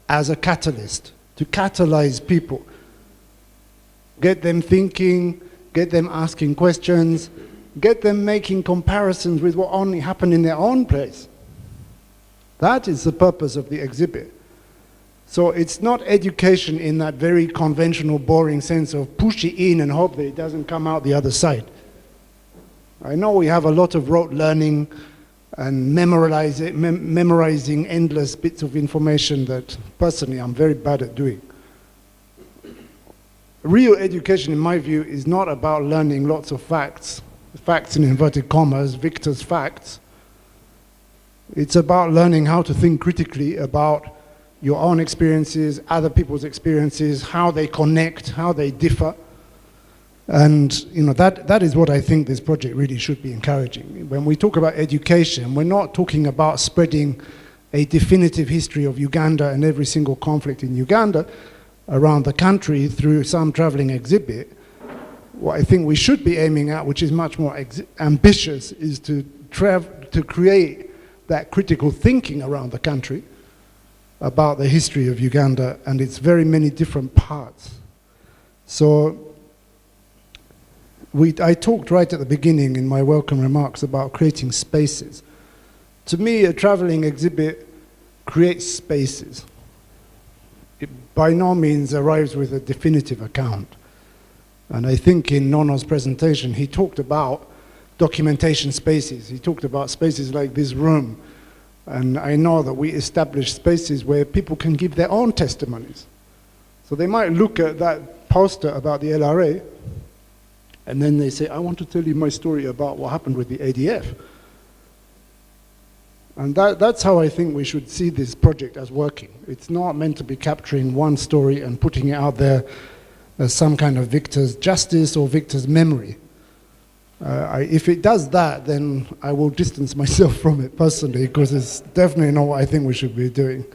as a catalyst, to catalyze people, get them thinking, get them asking questions, get them making comparisons with what only happened in their own place. That is the purpose of the exhibit. So it's not education in that very conventional, boring sense of push it in and hope that it doesn't come out the other side. I know we have a lot of rote learning and memorizing endless bits of information that personally I'm very bad at doing. Real education, in my view, is not about learning lots of facts, facts in inverted commas, Victor's facts. It's about learning how to think critically about your own experiences, other people's experiences, how they connect, how they differ. And that is what I think this project really should be encouraging. When we talk about education, we're not talking about spreading a definitive history of Uganda and every single conflict in Uganda around the country through some traveling exhibit. What I think we should be aiming at, which is much more ambitious, is to create that critical thinking around the country about the history of Uganda and its very many different parts. So I talked right at the beginning in my welcome remarks about creating spaces. To me, a traveling exhibit creates spaces. It by no means arrives with a definitive account. And I think in Nono's presentation, he talked about documentation spaces. He talked about spaces like this room. And I know that we establish spaces where people can give their own testimonies. So they might look at that poster about the LRA, and then they say, I want to tell you my story about what happened with the ADF. And that's how I think we should see this project as working. It's not meant to be capturing one story and putting it out there as some kind of victor's justice or victor's memory. If it does that, then I will distance myself from it personally, because it's definitely not what I think we should be doing.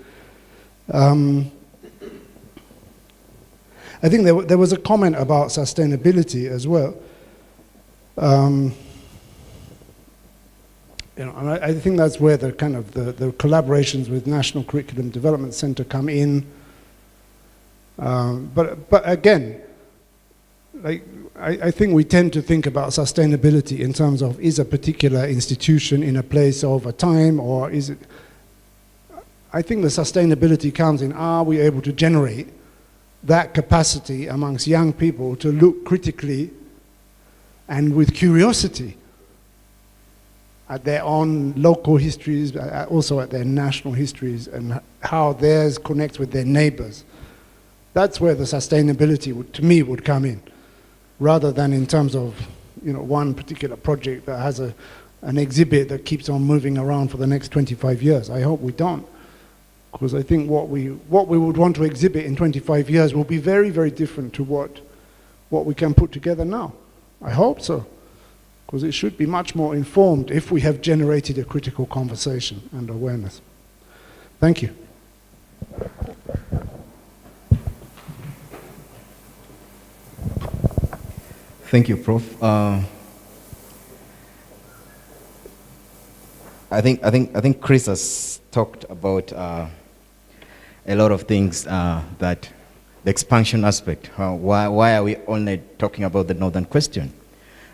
I think there was a comment about sustainability as well. And I think that's where the kind of the collaborations with National Curriculum Development Center come in. But again, I think we tend to think about sustainability in terms of, is a particular institution in a place over time, or is it... I think the sustainability comes in, are we able to generate that capacity amongst young people to look critically and with curiosity at their own local histories, also at their national histories, and how theirs connects with their neighbors. That's where the sustainability, to me, would come in, rather than in terms of one particular project that has an exhibit that keeps on moving around for the next 25 years. I hope we don't, because I think what we would want to exhibit in 25 years will be very, very different to what we can put together now. I hope so, because it should be much more informed if we have generated a critical conversation and awareness. Thank you. Thank you, Prof. I think Chris has talked about a lot of things that the expansion aspect. Why are we only talking about the northern question?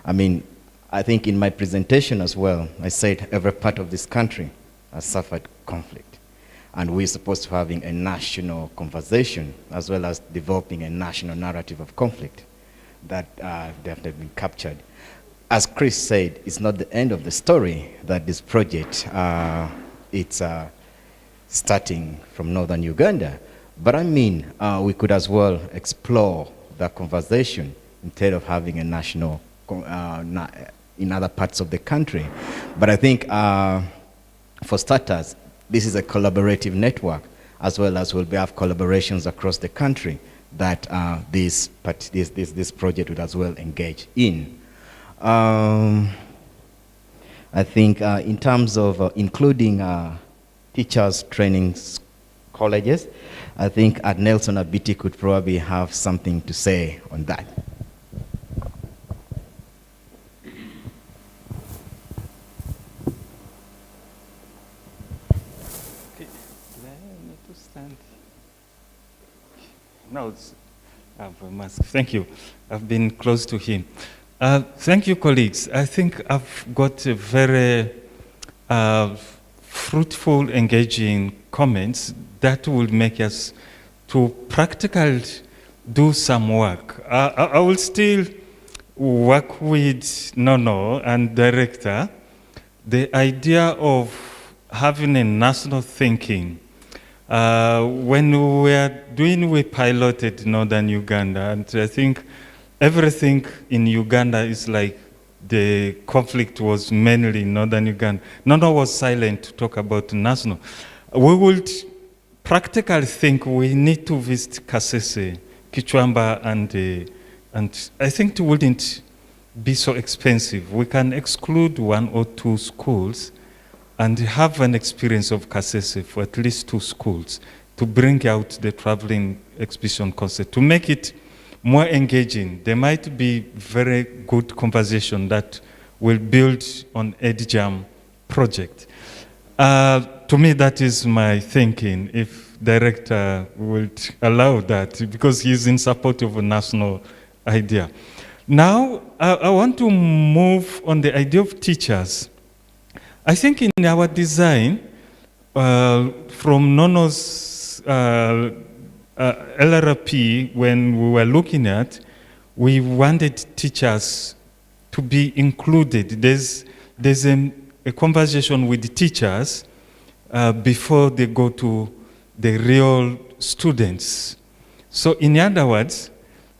I mean, I think in my presentation as well, I said every part of this country has suffered conflict, and we're supposed to having a national conversation as well as developing a national narrative of conflict that definitely been captured. As Chris said, it's not the end of the story that this project, it's starting from northern Uganda. But I mean, we could as well explore that conversation instead of having a national in other parts of the country. But I think for starters, this is a collaborative network, as well as we'll have collaborations across the country that this project would as well engage in. I think in terms of including teachers training colleges. I think Nelson Abiti could probably have something to say on that. No, I have a mask. Thank you. I've been close to him. Thank you, colleagues. I think I've got a very fruitful, engaging comments that will make us to practically do some work. I will still work with Nono and director. The idea of having a national thinking. When we piloted Northern Uganda, and I think everything in Uganda is like the conflict was mainly in Northern Uganda. Nono was silent to talk about national. We would practically think we need to visit Kasese, Kichwamba, and I think it wouldn't be so expensive. We can exclude 1 or 2 schools and have an experience of Kasese for at least 2 schools to bring out the traveling exhibition concept, to make it more engaging. There might be very good conversation that will build on EdJAM project. To me, that is my thinking, if director would allow that, because he's in support of a national idea. Now, I want to move on the idea of teachers. I think in our design, from Nono's LRP, when we were looking at, we wanted teachers to be included. There's a conversation with the teachers before they go to the real students. So in other words,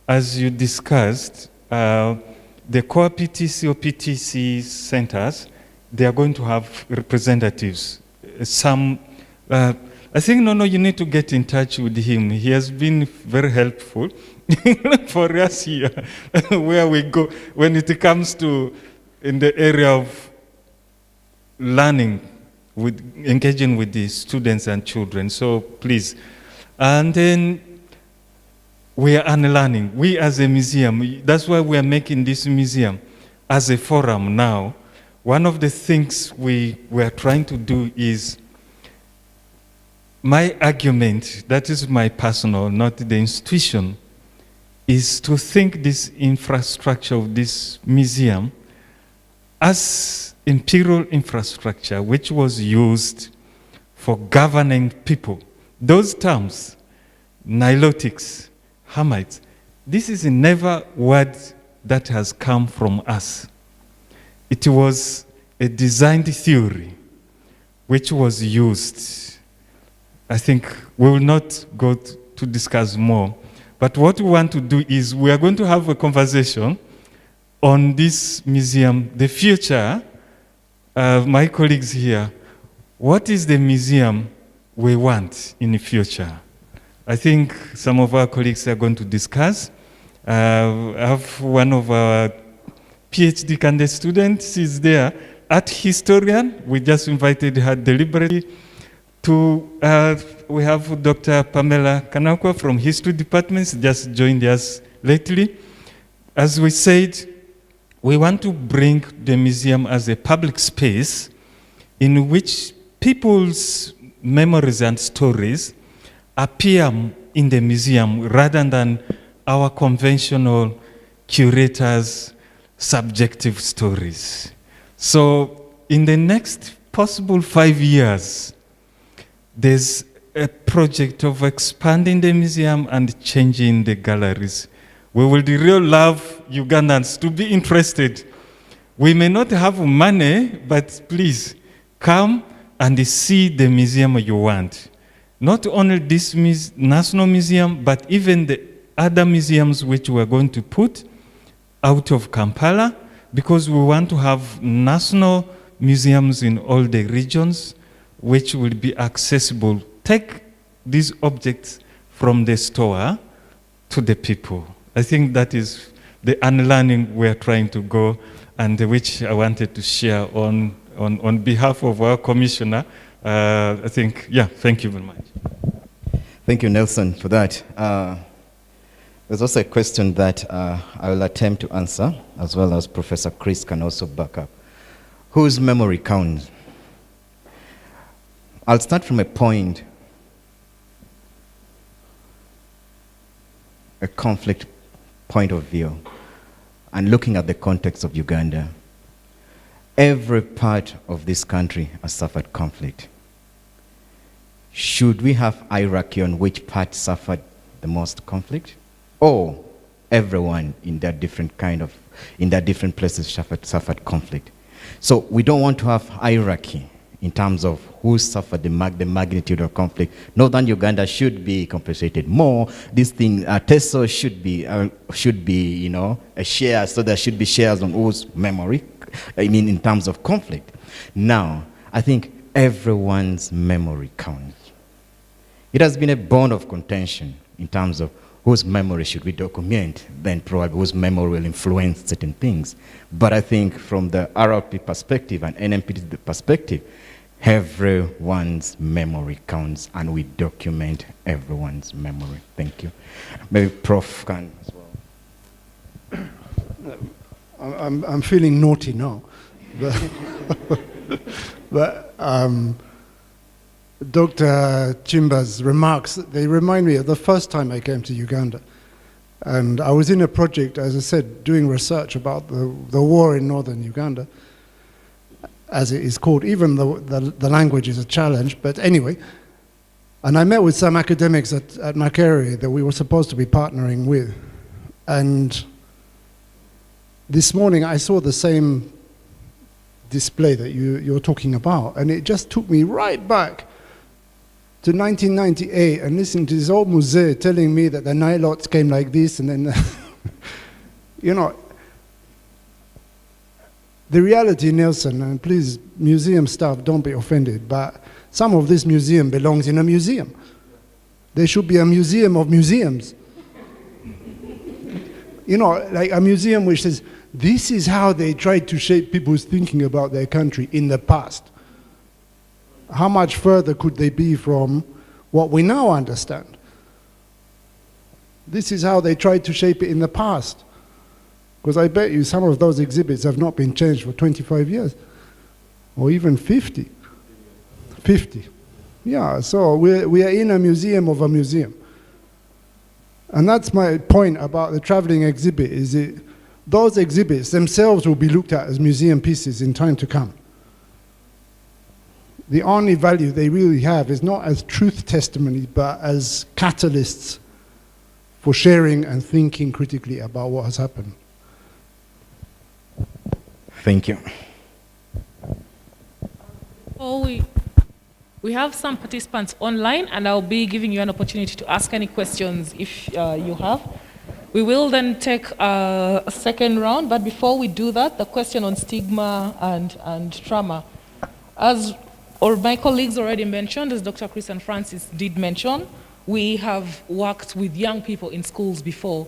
as you discussed, the core PTC or PTC centers, they are going to have representatives. Some, I think, Nono, you need to get in touch with him. He has been very helpful for us here, where we go, when it comes to in the area of learning, with engaging with the students and children. So please. And then we are unlearning. We as a museum, that's why we are making this museum as a forum now. One of the things we are trying to do is, my argument, that is my personal, not the institution, is to think this infrastructure of this museum as imperial infrastructure, which was used for governing people. Those terms, Nilotics, Hamites, this is never a word that has come from us. It was a designed theory which was used. I think we will not go to discuss more, but what we want to do is we are going to have a conversation on this museum, the future. My colleagues here, what is the museum we want in the future? I think some of our colleagues are going to discuss. I have one of our PhD candidate students is there, art historian. We just invited her deliberately to, we have Dr. Pamela Kanakwa from history departments, just joined us lately. As we said, we want to bring the museum as a public space in which people's memories and stories appear in the museum rather than our conventional curators' subjective stories. So in the next possible 5 years, there's a project of expanding the museum and changing the galleries. We will really love Ugandans to be interested. We may not have money, but please come and see the museum you want. Not only this National Museum, but even the other museums which we are going to put out of Kampala, because we want to have national museums in all the regions which will be accessible. Take these objects from the store to the people. I think that is the unlearning we are trying to go, and which I wanted to share on behalf of our commissioner. I think, yeah, thank you very much. Thank you, Nelson, for that. There's also a question that I will attempt to answer, as well as Professor Chris can also back up. Whose memory counts? I'll start from a point, a conflict point of view, and looking at the context of Uganda. Every part of this country has suffered conflict. Should we have hierarchy on which part suffered the most conflict? Or everyone in their different places suffered conflict? So we don't want to have hierarchy in terms of who suffered the magnitude of conflict. Northern Uganda should be compensated more. This thing, TESO should be, a share, so there should be shares on whose memory, in terms of conflict. Now, I think everyone's memory counts. It has been a bone of contention in terms of whose memory should we document, then probably whose memory will influence certain things. But I think from the RLP perspective and NMPD perspective, everyone's memory counts, and we document everyone's memory. Thank you. Maybe Prof can as well. I'm feeling naughty now. But Dr. Chimba's remarks, they remind me of the first time I came to Uganda. And I was in a project, as I said, doing research about the war in northern Uganda, as it is called. Even the language is a challenge, but anyway. And I met with some academics at Makerere that we were supposed to be partnering with. And this morning I saw the same display that you're talking about, and it just took me right back to 1998 and listening to this old musée telling me that the Nilots came like this, and then, the reality, Nelson, and please, museum staff, don't be offended, but some of this museum belongs in a museum. There should be a museum of museums. Like a museum which says, this is how they tried to shape people's thinking about their country in the past. How much further could they be from what we now understand? This is how they tried to shape it in the past. Because I bet you some of those exhibits have not been changed for 25 years, or even 50. 50. Yeah, so we are in a museum of a museum. And that's my point about the traveling exhibit, is those exhibits themselves will be looked at as museum pieces in time to come. The only value they really have is not as truth testimony, but as catalysts for sharing and thinking critically about what has happened. Thank you. We have some participants online, and I'll be giving you an opportunity to ask any questions if you have. We will then take a second round, but before we do that, the question on stigma and trauma. As my colleagues already mentioned, as Dr. Chris and Francis did mention, we have worked with young people in schools before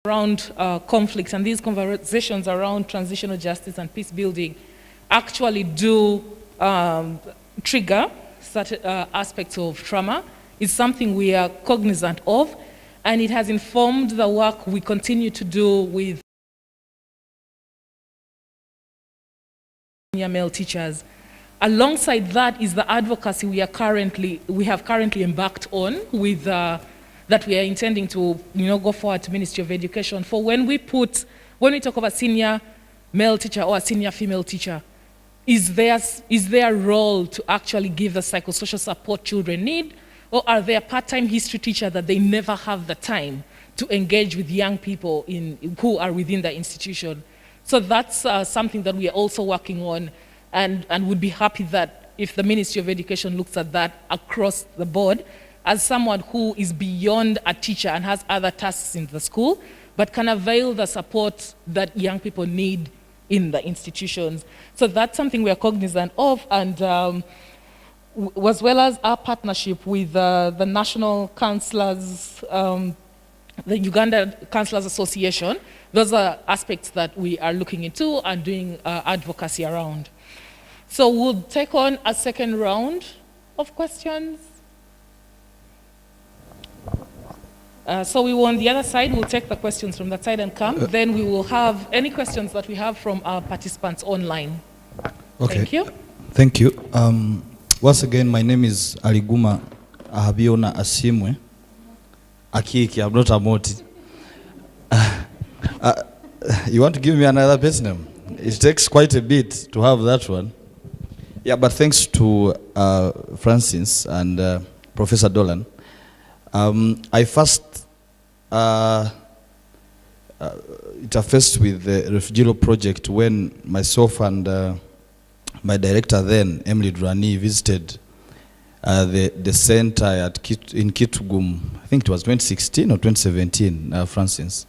around conflicts, and these conversations around transitional justice and peace building actually do trigger certain aspects of trauma. It's something we are cognizant of, and it has informed the work we continue to do with male teachers. Alongside that is the advocacy we have currently embarked on with that we are intending to go forward to Ministry of Education for when we talk of a senior male teacher or a senior female teacher, is their role to actually give the psychosocial support children need, or are they a part-time history teacher that they never have the time to engage with young people who are within the institution? So that's something that we are also working on, and would be happy that if the Ministry of Education looks at that across the board, as someone who is beyond a teacher and has other tasks in the school, but can avail the support that young people need in the institutions. So that's something we are cognizant of, and as well as our partnership with the National Councillors, the Uganda Councillors Association. Those are aspects that we are looking into and doing advocacy around. So we'll take on a second round of questions? So we will on the other side, we'll take the questions from that side and come. Then we will have any questions that we have from our participants online. Okay. Thank you. Thank you. Once again, my name is Aliguma Ahabiona Asimwe. Akiki, I'm not a Moti. You want to give me another best name? It takes quite a bit to have that one. Yeah, but thanks to Francis and Professor Dolan. I first interfaced with the Refugee Law Project when myself and my director then, Emily Durani, visited the center in Kitgum. I think it was 2016 or 2017, Francis,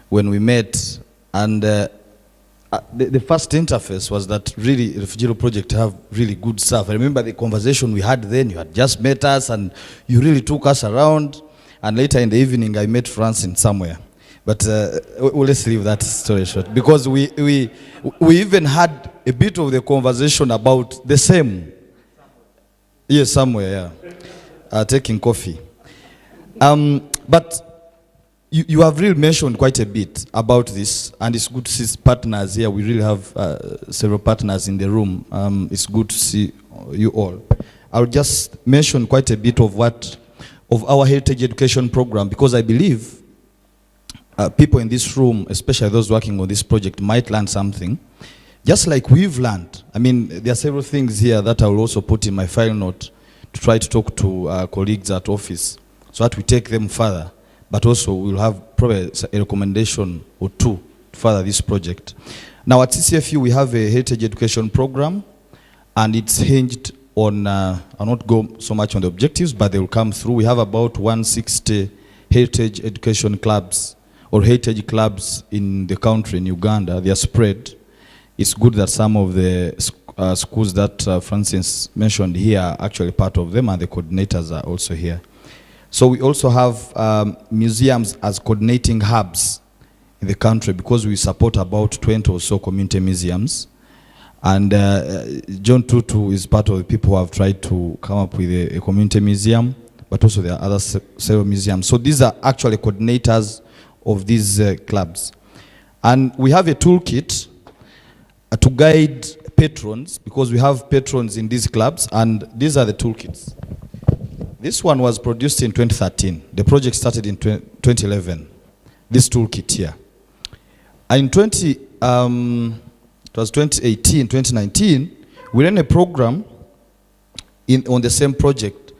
when we met. And the first interface was that really Refugee Law Project have really good stuff. I remember the conversation we had then. You had just met us and you really took us around. And later in the evening, I met Francine somewhere. But let's leave that story short. Because we even had a bit of the conversation about the same. Yes, somewhere, yeah. Taking coffee. But you have really mentioned quite a bit about this, and it's good to see partners here. We really have several partners in the room. It's good to see you all. I'll just mention quite a bit of our heritage education program, because I believe people in this room, especially those working on this project, might learn something, just like we've learned. I mean, there are several things here that I will also put in my file note to try to talk to colleagues at office so that we take them further. But also we'll have probably a recommendation or two to further this project. Now at CCFU we have a heritage education program, and it's hinged on, I'll not go so much on the objectives, but they will come through. We have about 160 heritage education clubs or heritage clubs in the country, in Uganda. They are spread. It's good that some of the schools that Francis mentioned here are actually part of them, and the coordinators are also here. So we also have museums as coordinating hubs in the country, because we support about 20 or so community museums. And John Tutu is part of the people who have tried to come up with a community museum, but also there are other several museums. So these are actually coordinators of these clubs. And we have a toolkit to guide patrons, because we have patrons in these clubs, and these are the toolkits. This one was produced in 2013. The project started in 2011. This toolkit here. And in it was 2018, 2019, we ran a program on the same project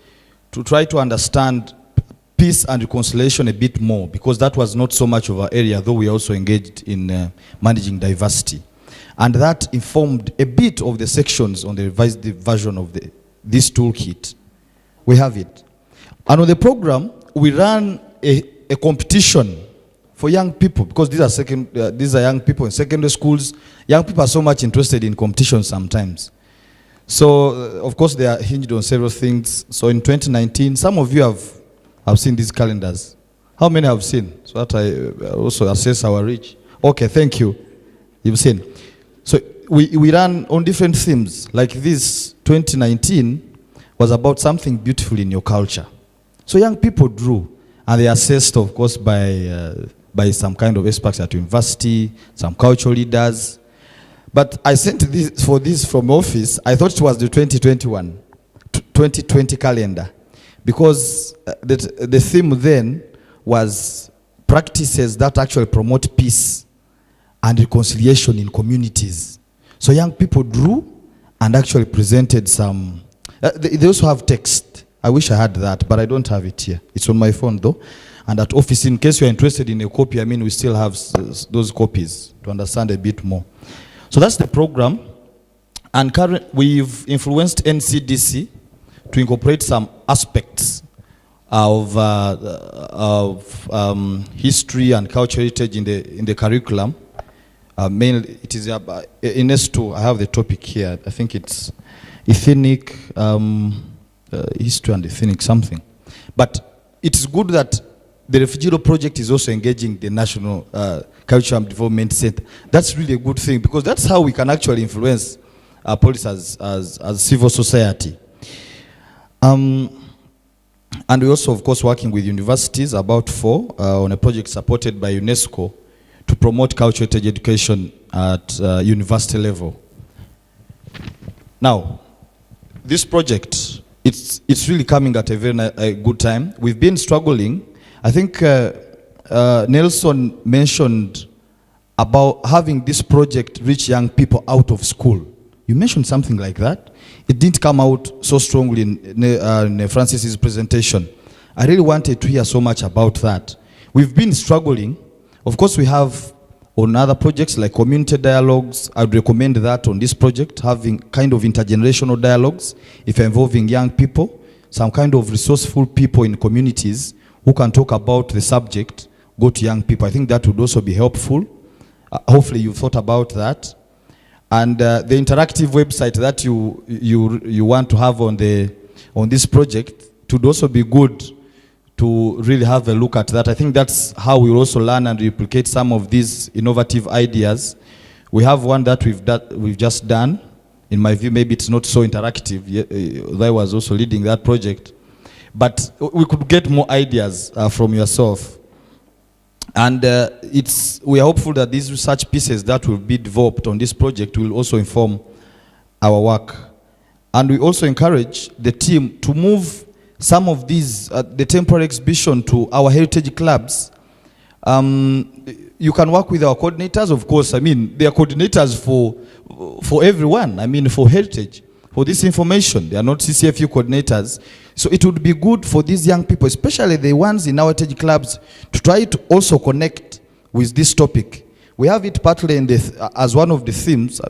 to try to understand peace and reconciliation a bit more, because that was not so much of our area, though we also engaged in managing diversity. And that informed a bit of the sections on the revised version of this toolkit. We have it. And on the program, we ran a competition for young people, because these are young people in secondary schools. Young people are so much interested in competition sometimes. So, of course, they are hinged on several things. So in 2019, some of you have seen these calendars. How many have seen? So that I also assess our reach. Okay, thank you. You've seen. So we ran on different themes. Like this 2019 was about something beautiful in your culture. So young people drew, and they assessed, of course, by some kind of experts at university, some cultural leaders. But I sent this from office. I thought it was the 2020 calendar, because the theme then was practices that actually promote peace and reconciliation in communities. So young people drew and actually presented some. They also have text. I wish I had that, but I don't have it here. It's on my phone though. And at office, in case you're interested in a copy, I mean, we still have those copies to understand a bit more. So that's the program. And we've influenced NCDC to incorporate some aspects of history and cultural heritage in the curriculum. Mainly, it is in S2. I have the topic here. I think it's ethnic history and ethnic something. But it's good that the Refugee Law Project is also engaging the National Culture and Development Center. That's really a good thing, because that's how we can actually influence our policies as civil society. And we're also, of course, working with universities, about 4, on a project supported by UNESCO to promote cultural heritage education at university level. Now, this project, it's really coming at a very good time. We've been struggling. I think Nelson mentioned about having this project reach young people out of school. You mentioned something like that. It didn't come out so strongly in Francis's presentation. I really wanted to hear so much about that. We've been struggling. Of course, we have on other projects like community dialogues. I would recommend that on this project, having kind of intergenerational dialogues, if involving young people, some kind of resourceful people in communities who can talk about the subject, go to young people. I think that would also be helpful. Hopefully you've thought about that. And the interactive website that you want to have on this project would also be good to really have a look at that. I think that's how we'll also learn and replicate some of these innovative ideas. We have one that we've just done. In my view, maybe it's not so interactive. I was also leading that project. But we could get more ideas from yourself. And we are hopeful that these research pieces that will be developed on this project will also inform our work. And we also encourage the team to move some of these, the temporary exhibition, to our heritage clubs. You can work with our coordinators, of course. I mean, they are coordinators for everyone. I mean, for heritage, for this information. They are not CCFU coordinators. So it would be good for these young people, especially the ones in our heritage clubs, to try to also connect with this topic. We have it partly in as one of the themes,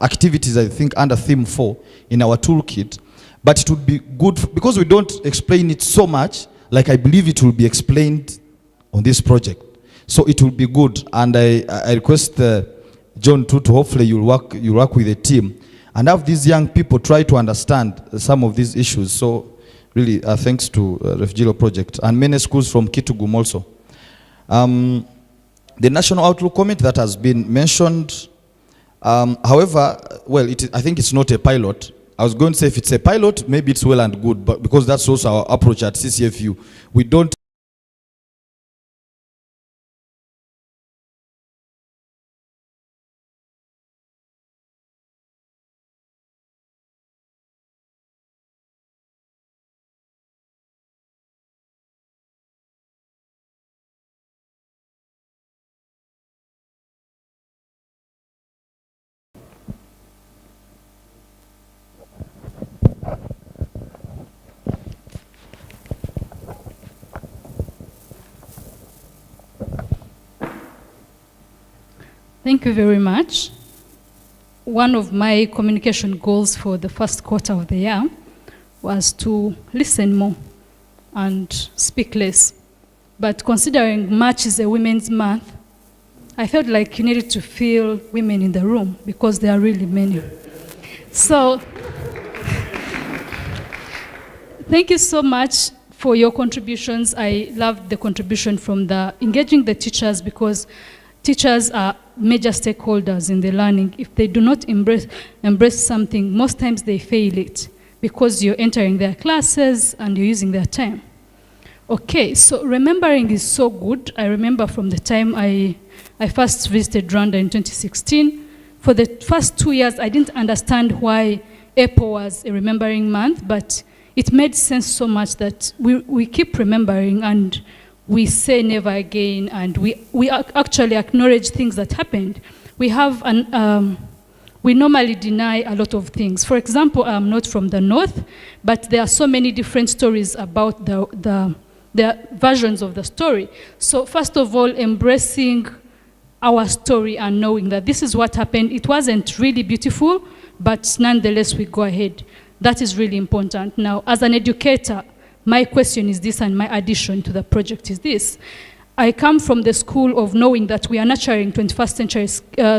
activities, I think, under theme 4 in our toolkit. But it would be good, because we don't explain it so much, like I believe it will be explained on this project. So it will be good. And I request John too, to hopefully you'll work with the team and have these young people try to understand some of these issues. So really, thanks to Refugilo Project and many schools from Kitugum also. The National Outlook Committee that has been mentioned, however, well, I think it's not a pilot. I was going to say if it's a pilot, maybe it's well and good, but because that's also our approach at CCFU. We don't Thank you very much. One of my communication goals for the first quarter of the year was to listen more and speak less. But considering March is a Women's Month, I felt like you needed to feel women in the room because there are really many. So, thank you so much for your contributions. I loved the contribution from engaging the teachers, because teachers are major stakeholders in the learning. If they do not embrace something, most times they fail it because you're entering their classes and you're using their time. Okay, so remembering is so good. I remember from the time I first visited Rwanda in 2016. For the first 2 years, I didn't understand why April was a remembering month, but it made sense so much that we keep remembering and we say never again, and we actually acknowledge things that happened. We normally deny a lot of things. For example, I'm not from the north, but there are so many different stories about the versions of the story. So first of all, embracing our story and knowing that this is what happened. It wasn't really beautiful, but nonetheless we go ahead. That is really important. Now, as an educator, my question is this, and my addition to the project is this. I come from the school of knowing that we are nurturing 21st century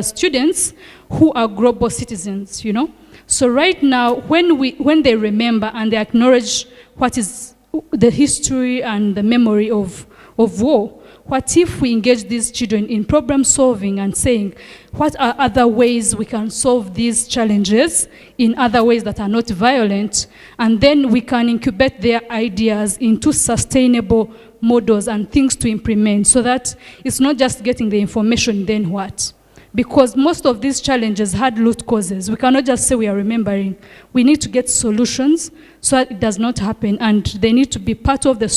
students who are global citizens, you know? So right now, when they remember and they acknowledge what is the history and the memory of war, what if we engage these children in problem solving and saying, what are other ways we can solve these challenges in other ways that are not violent? And then we can incubate their ideas into sustainable models and things to implement, so that it's not just getting the information, then what? Because most of these challenges had root causes. We cannot just say we are remembering. We need to get solutions so that it does not happen, and they need to be part of the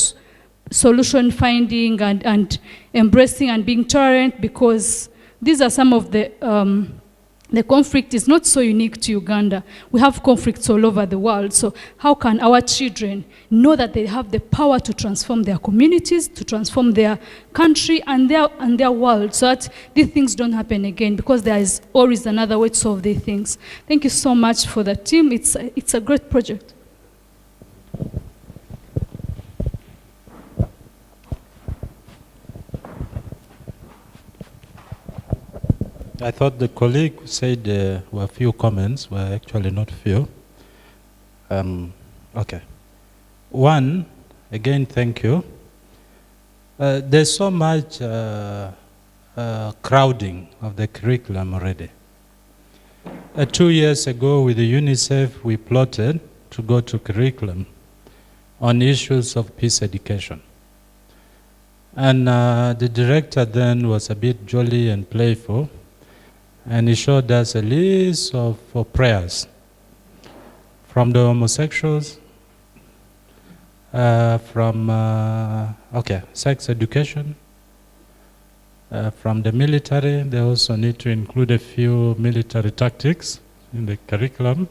solution finding and embracing and being tolerant, because these are some of the conflict is not so unique to Uganda. We have conflicts all over the world. So how can our children know that they have the power to transform their communities, to transform their country and their world, so that these things don't happen again, because there is always another way to solve these things. Thank you so much for the team. It's a great project. I thought the colleague said there were few comments, were actually not few. Okay. One, again, thank you. There's so much crowding of the curriculum already. 2 years ago with the UNICEF, we plotted to go to curriculum on issues of peace education. And the director then was a bit jolly and playful, and he showed us a list of prayers from the homosexuals, from sex education, from the military. They also need to include a few military tactics in the curriculum.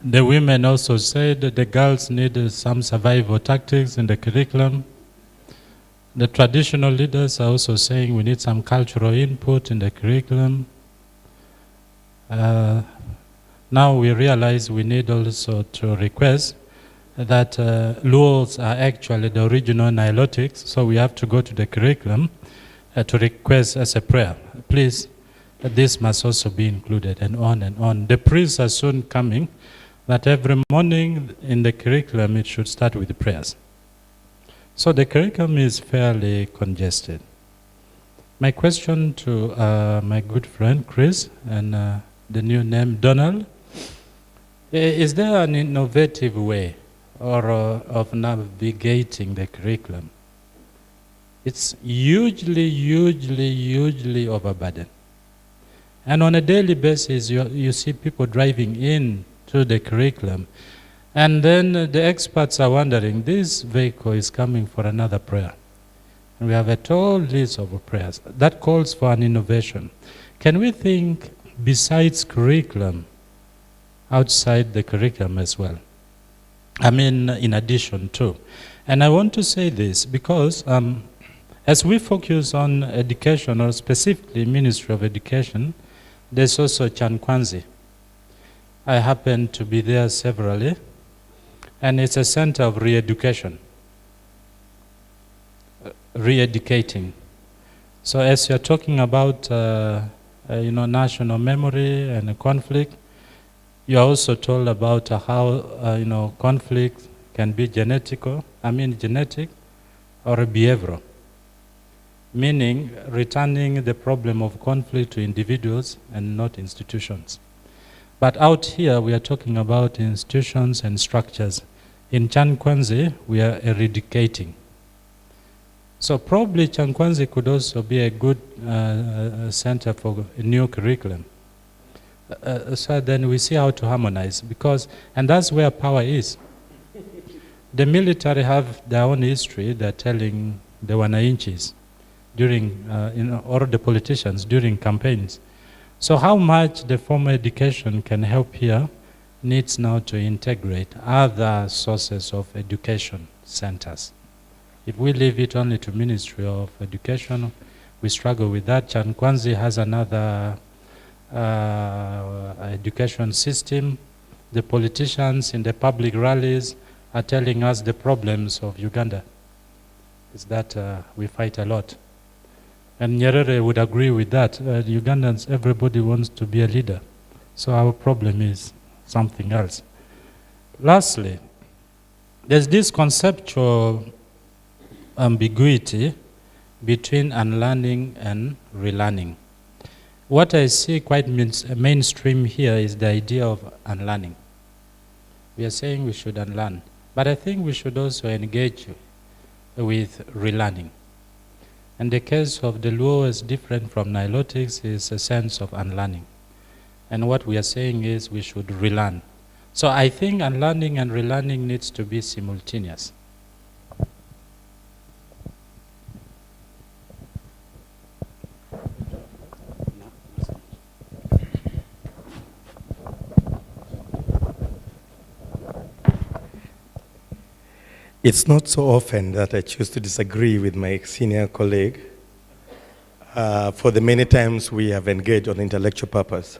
The women also said that the girls need some survival tactics in the curriculum. The traditional leaders are also saying we need some cultural input in the curriculum. Now we realize we need also to request that laws are actually the original nilotics, so we have to go to the curriculum to request as a prayer. Please, this must also be included, and on and on. The priests are soon coming, that every morning in the curriculum it should start with the prayers. So the curriculum is fairly congested. My question to my good friend Chris and the new name Donald, is there an innovative way of navigating the curriculum? It's hugely overburdened. And on a daily basis, you see people driving in to the curriculum. And then the experts are wondering, this vehicle is coming for another prayer. And we have a whole list of prayers. That calls for an innovation. Can we think besides curriculum, outside the curriculum as well? I mean, in addition to. And I want to say this because as we focus on education, or specifically Ministry of Education, there's also Chankwanzi. I happen to be there severally. And it's a center of re-education, re-educating. So as you're talking about national memory and conflict, you're also told about how conflict can be genetic or behavioral, meaning returning the problem of conflict to individuals and not institutions. But out here, we are talking about institutions and structures. In Chankwanzi, we are eradicating. So probably Chankwanzi could also be a good center for a new curriculum. So then we see how to harmonize, and that's where power is. The military have their own history. They're telling the wananchis during, or the politicians during campaigns. So how much the formal education can help here needs now to integrate other sources of education centers. If we leave it only to Ministry of Education, we struggle with that. Chankwanzi has another education system. The politicians in the public rallies are telling us the problems of Uganda is that we fight a lot. And Nyerere would agree with that. Ugandans, everybody wants to be a leader. So our problem is something else. Lastly, there's this conceptual ambiguity between unlearning and relearning. What I see quite mainstream here is the idea of unlearning. We are saying we should unlearn, but I think we should also engage with relearning. And the case of the Luo is different from Nilotics, is a sense of unlearning. And what we are saying is we should relearn. So I think unlearning and relearning needs to be simultaneous. It's not so often that I choose to disagree with my senior colleague for the many times we have engaged on intellectual purpose.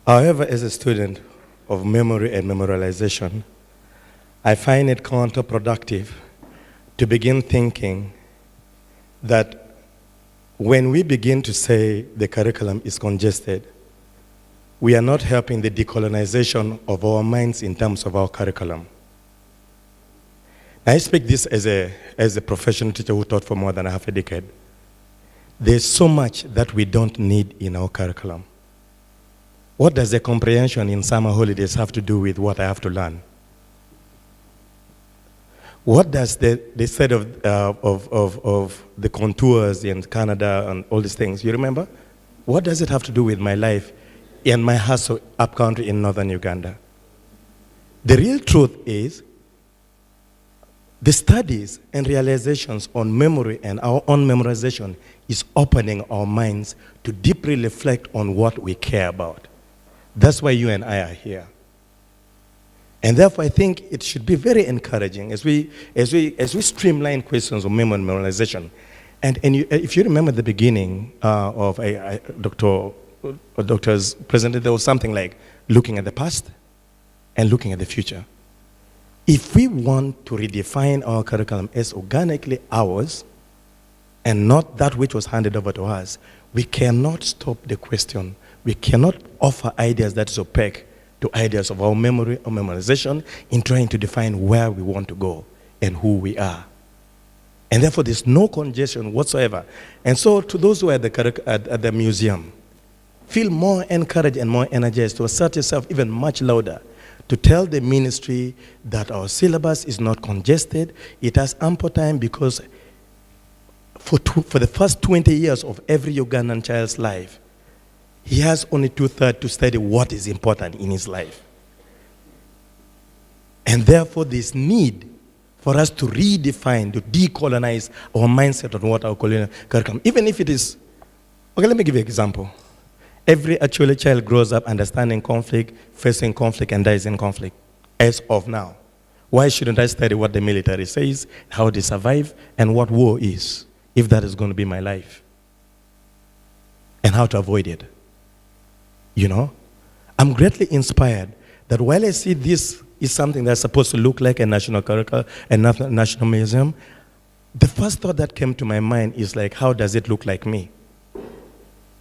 However, as a student of memory and memorialization, I find it counterproductive to begin thinking that when we begin to say the curriculum is congested, we are not helping the decolonization of our minds in terms of our curriculum. I speak this as a professional teacher who taught for more than half a decade. There's so much that we don't need in our curriculum. What does the comprehension in summer holidays have to do with what I have to learn? What does the set of the contours in Canada and all these things, you remember? What does it have to do with my life in my hustle upcountry in northern Uganda? The real truth is the studies and realizations on memory and our own memorization is opening our minds to deeply reflect on what we care about. That's why you and I are here. And therefore, I think it should be very encouraging as we streamline questions of memory and memorization. And if you remember the beginning of doctors presented, there was something like looking at the past and looking at the future. If we want to redefine our curriculum as organically ours and not that which was handed over to us, we cannot stop the question. We cannot offer ideas that is opaque to ideas of our memory or memorization in trying to define where we want to go and who we are. And therefore, there's no congestion whatsoever. And so to those who are at the museum, feel more encouraged and more energized to assert yourself even much louder, to tell the ministry that our syllabus is not congested. It has ample time because for the first 20 years of every Ugandan child's life, he has only 2/3 to study what is important in his life. And therefore, this need for us to redefine, to decolonize our mindset on what our colonial curriculum, even if it is, okay, let me give you an example. Every actual child grows up understanding conflict, facing conflict, and dies in conflict, as of now. Why shouldn't I study what the military says, how they survive, and what war is, if that is going to be my life? And how to avoid it? You know? I'm greatly inspired that while I see this is something that's supposed to look like a national curriculum, a national museum, the first thought that came to my mind is like, how does it look like me?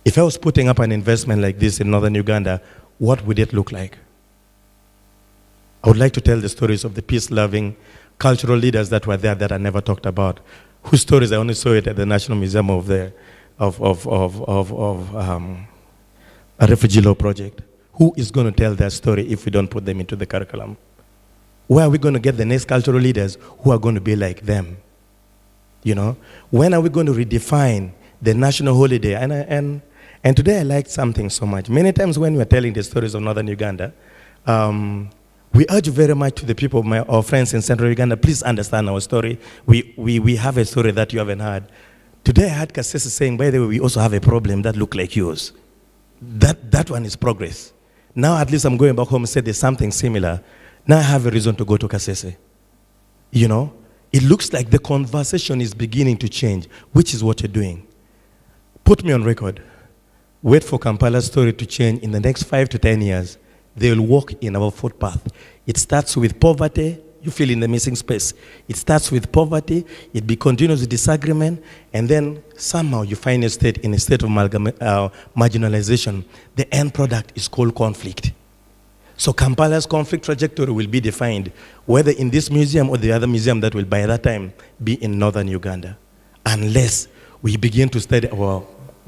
If I was putting up an investment like this in northern Uganda, what would it look like? I would like to tell the stories of the peace-loving cultural leaders that were there that I never talked about, whose stories I only saw it at the National Museum of a refugee law project. Who is going to tell their story if we don't put them into the curriculum? Where are we going to get the next cultural leaders who are going to be like them? You know, when are we going to redefine the national holiday? And today I liked something so much. Many times when we're telling the stories of northern Uganda, we urge very much to the people, our friends in central Uganda, please understand our story. We have a story that you haven't heard. Today I heard Kasese saying, by the way, we also have a problem that looks like yours. That one is progress. Now at least I'm going back home and say there's something similar. Now I have a reason to go to Kasese. You know, it looks like the conversation is beginning to change, which is what you're doing. Put me on record. Wait for Kampala's story to change in the next 5 to 10 years. They will walk in our footpath. It starts with poverty. You fill in the missing space. It starts with poverty. It continues with disagreement. And then somehow you find a state in a state of marginalization. The end product is called conflict. So Kampala's conflict trajectory will be defined, whether in this museum or the other museum that will by that time be in northern Uganda. unless we begin to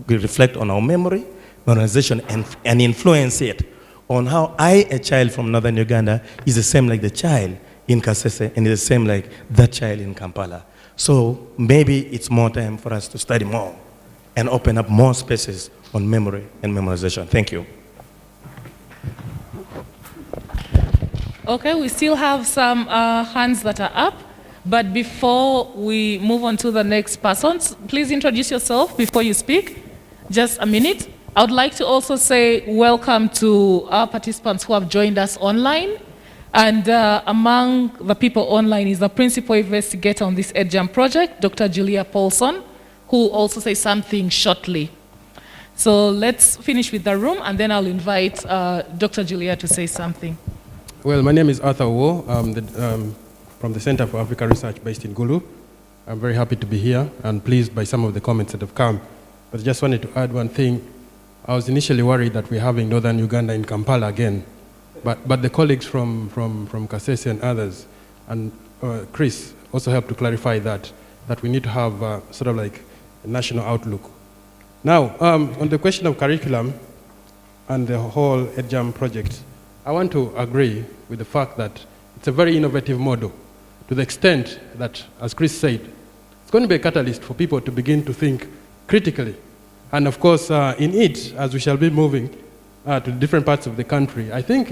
we reflect on our memory, memorization, and influence it on how a child from northern Uganda, is the same like the child in Kasese and is the same like that child in Kampala. So maybe it's more time for us to study more and open up more spaces on memory and memorization. Thank you. Okay, we still have some hands that are up, but before we move on to the next person, please introduce yourself before you speak. Just a minute. I would like to also say welcome to our participants who have joined us online. And among the people online is the principal investigator on this EdJAM project, Dr. Julia Paulsen, who will also say something shortly. So let's finish with the room, and then I'll invite Dr. Julia to say something. Well, my name is Arthur Wo. I'm from the Center for Africa Research based in Gulu. I'm very happy to be here and pleased by some of the comments that have come. But I just wanted to add one thing. I was initially worried that we're having northern Uganda in Kampala again. But the colleagues from Kasese and others, and Chris also helped to clarify that we need to have sort of like a national outlook. Now, on the question of curriculum and the whole EdJAM project, I want to agree with the fact that it's a very innovative model to the extent that, as Chris said, it's going to be a catalyst for people to begin to think critically. And of course, in it, as we shall be moving to different parts of the country, I think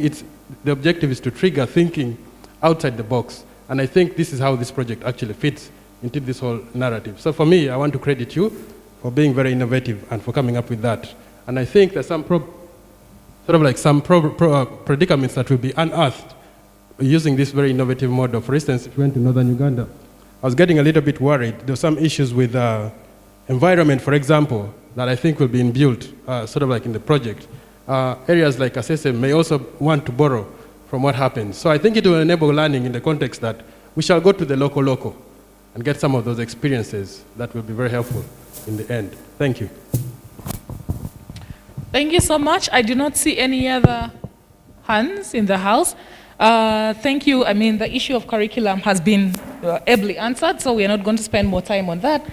the objective is to trigger thinking outside the box. And I think this is how this project actually fits into this whole narrative. So for me, I want to credit you for being very innovative and for coming up with that. And I think there's some predicaments that will be unearthed using this very innovative model. For instance, if you went to northern Uganda, I was getting a little bit worried. There were some issues with environment, for example, that I think will be inbuilt sort of like in the project. Areas like Kasese may also want to borrow from what happens. So I think it will enable learning in the context that we shall go to the local and get some of those experiences that will be very helpful in the end. Thank you. Thank you so much. I do not see any other hands in the house. Thank you. I mean, the issue of curriculum has been ably answered, so we are not going to spend more time on that.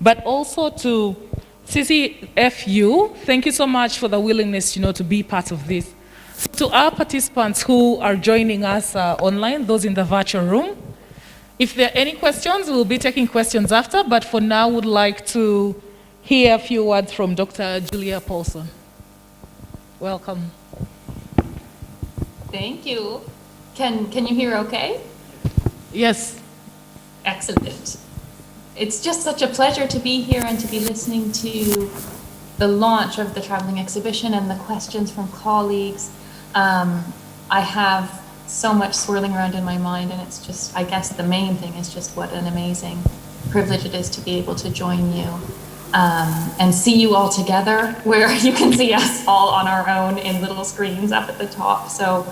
But also to CCFU, thank you so much for the willingness, to be part of this. To our participants who are joining us online, those in the virtual room, if there are any questions, we'll be taking questions after, but for now, would like to hear a few words from Dr. Julia Paulsen. Welcome. Thank you. Can you hear okay? Yes. Excellent. It's just such a pleasure to be here and to be listening to the launch of the traveling exhibition and the questions from colleagues. I have so much swirling around in my mind, and it's just, I guess the main thing is just what an amazing privilege it is to be able to join you and see you all together, where you can see us all on our own in little screens up at the top. So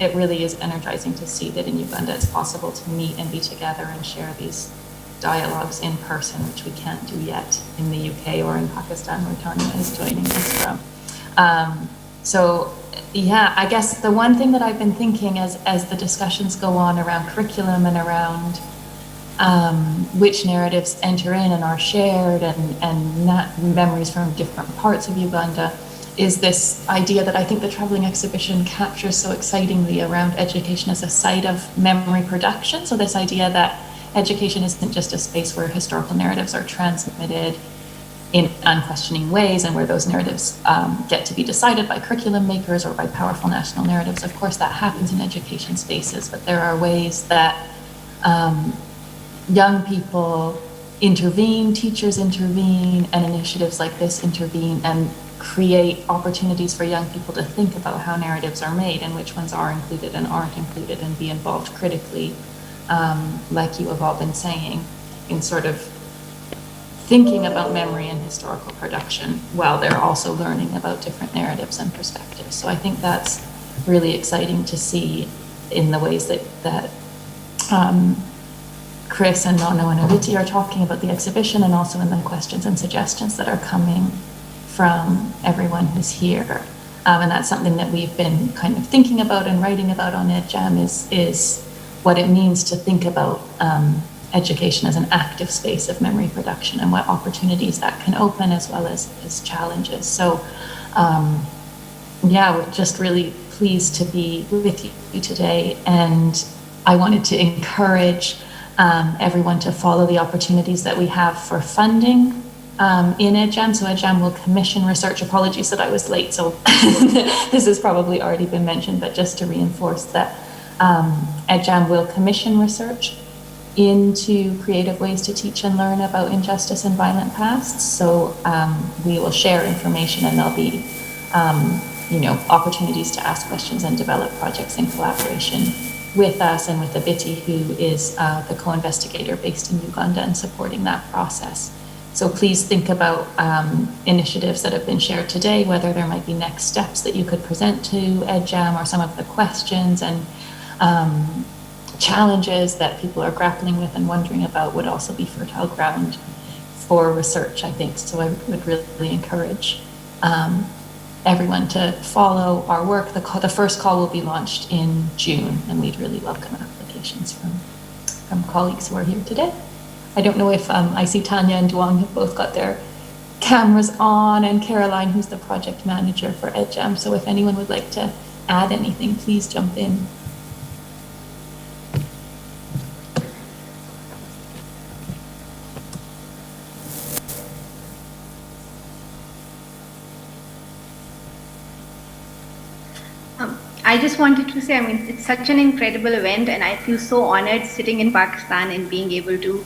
it really is energizing to see that in Uganda it's possible to meet and be together and share these dialogues in person, which we can't do yet in the UK or in Pakistan, where Tanya is joining us from. So yeah, I guess the one thing that I've been thinking as the discussions go on around curriculum and around which narratives enter in and are shared and memories from different parts of Uganda is this idea that I think the traveling exhibition captures so excitingly around education as a site of memory production. So this idea that education isn't just a space where historical narratives are transmitted in unquestioning ways and where those narratives get to be decided by curriculum makers or by powerful national narratives. Of course, that happens in education spaces, but there are ways that young people intervene, teachers intervene, and initiatives like this intervene and create opportunities for young people to think about how narratives are made and which ones are included and aren't included, and be involved critically, like you have all been saying, in sort of thinking about memory and historical production while they're also learning about different narratives and perspectives. So I think that's really exciting to see in the ways that Chris and Nono and Aviti are talking about the exhibition, and also in the questions and suggestions that are coming from everyone who's here. And that's something that we've been kind of thinking about and writing about on EdJAM is what it means to think about education as an active space of memory production and what opportunities that can open as well as challenges. So yeah, we're just really pleased to be with you today, and I wanted to encourage everyone to follow the opportunities that we have for funding in EdJAM. So EdJAM will commission research. Apologies that I was late, so this has probably already been mentioned, but just to reinforce that EdJAM will commission research into creative ways to teach and learn about injustice and violent pasts. So we will share information, and there'll be opportunities to ask questions and develop projects in collaboration with us and with Abiti, who is the co-investigator based in Uganda and supporting that process. So please think about initiatives that have been shared today, whether there might be next steps that you could present to EdJAM, or some of the questions and challenges that people are grappling with and wondering about would also be fertile ground for research, I think. So I would really encourage everyone to follow our work. The first call will be launched in June, and we'd really welcome applications from colleagues who are here today. I don't know if I see Tanya and Duong have both got their cameras on, and Caroline, who's the project manager for EdJAM. So if anyone would like to add anything, please jump in. I just wanted to say, I mean, it's such an incredible event, and I feel so honored sitting in Pakistan and being able to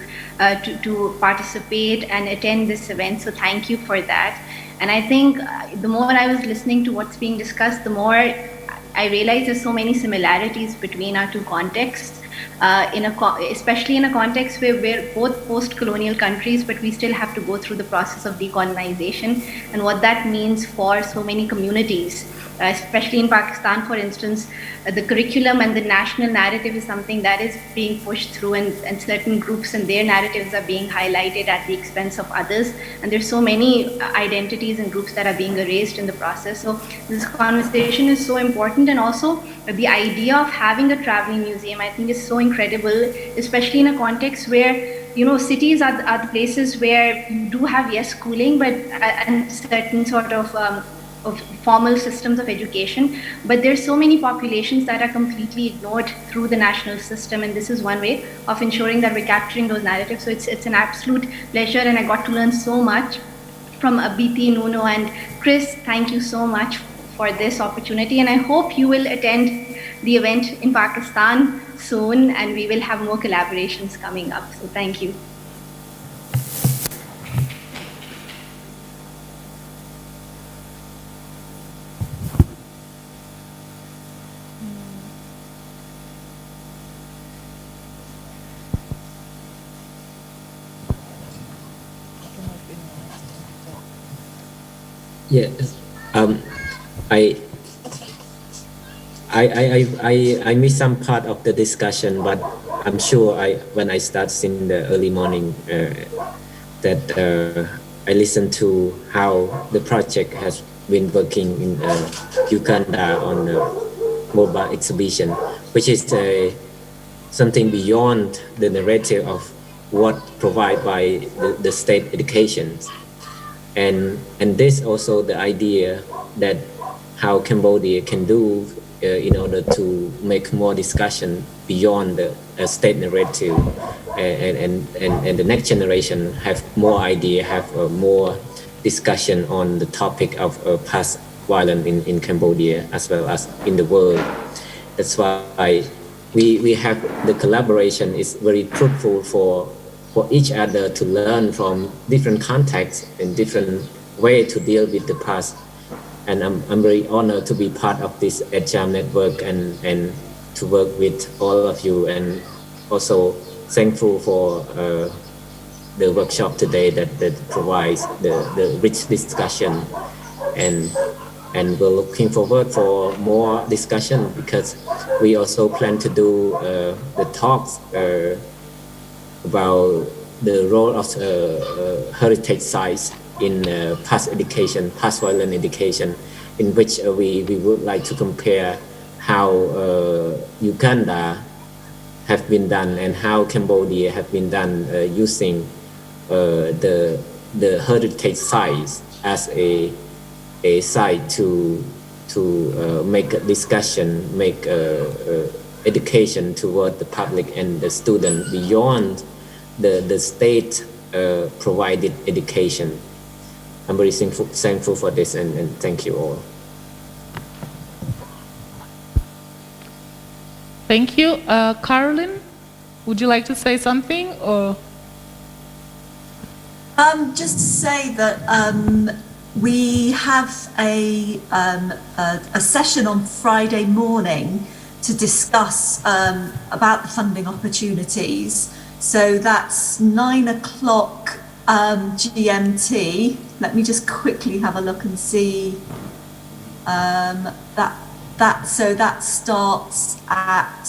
participate and attend this event. So thank you for that. And I think the more I was listening to what's being discussed, the more I realized there's so many similarities between our two contexts. Especially in a context where we're both post-colonial countries, but we still have to go through the process of decolonization and what that means for so many communities. Especially in Pakistan, for instance, the curriculum and the national narrative is something that is being pushed through, and certain groups and their narratives are being highlighted at the expense of others. And there's so many identities and groups that are being erased in the process. So this conversation is so important, and also the idea of having a traveling museum, I think, is so incredible, especially in a context where cities are the places where you do have, yes, schooling, but and certain sort of formal systems of education, but there's so many populations that are completely ignored through the national system, and this is one way of ensuring that we're capturing those narratives. So it's an absolute pleasure, and I got to learn so much from Abiti, Nuno, and Chris. Thank you so much for this opportunity, and I hope you will attend the event in Pakistan soon, and we will have more collaborations coming up. So thank you. Yes, I missed some part of the discussion, but I'm sure when I start in the early morning that I listened to how the project has been working in Uganda on a mobile exhibition, which is something beyond the narrative of what provided by the state education. And this also the idea that how Cambodia can do in order to make more discussion beyond the state narrative, and the next generation have more idea, have more discussion on the topic of past violence in Cambodia as well as in the world. That's why we have the collaboration is very fruitful for each other to learn from different contexts and different way to deal with the past. And I'm very honored to be part of this EdJAM network and to work with all of you, and also thankful for the workshop today that provides the rich discussion, and we're looking forward for more discussion, because we also plan to do the talks about the role of heritage sites in past education, past violent education, in which we would like to compare how Uganda have been done and how Cambodia have been done using the heritage sites as a site to make a discussion, make education toward the public and the student beyond the state provided education. I'm very thankful for this and thank you all. Thank you. Caroline, would you like to say something? Or? Just to say that we have a session on Friday morning to discuss about the funding opportunities. So that's 9 o'clock GMT. Let me just quickly have a look and see. So that starts at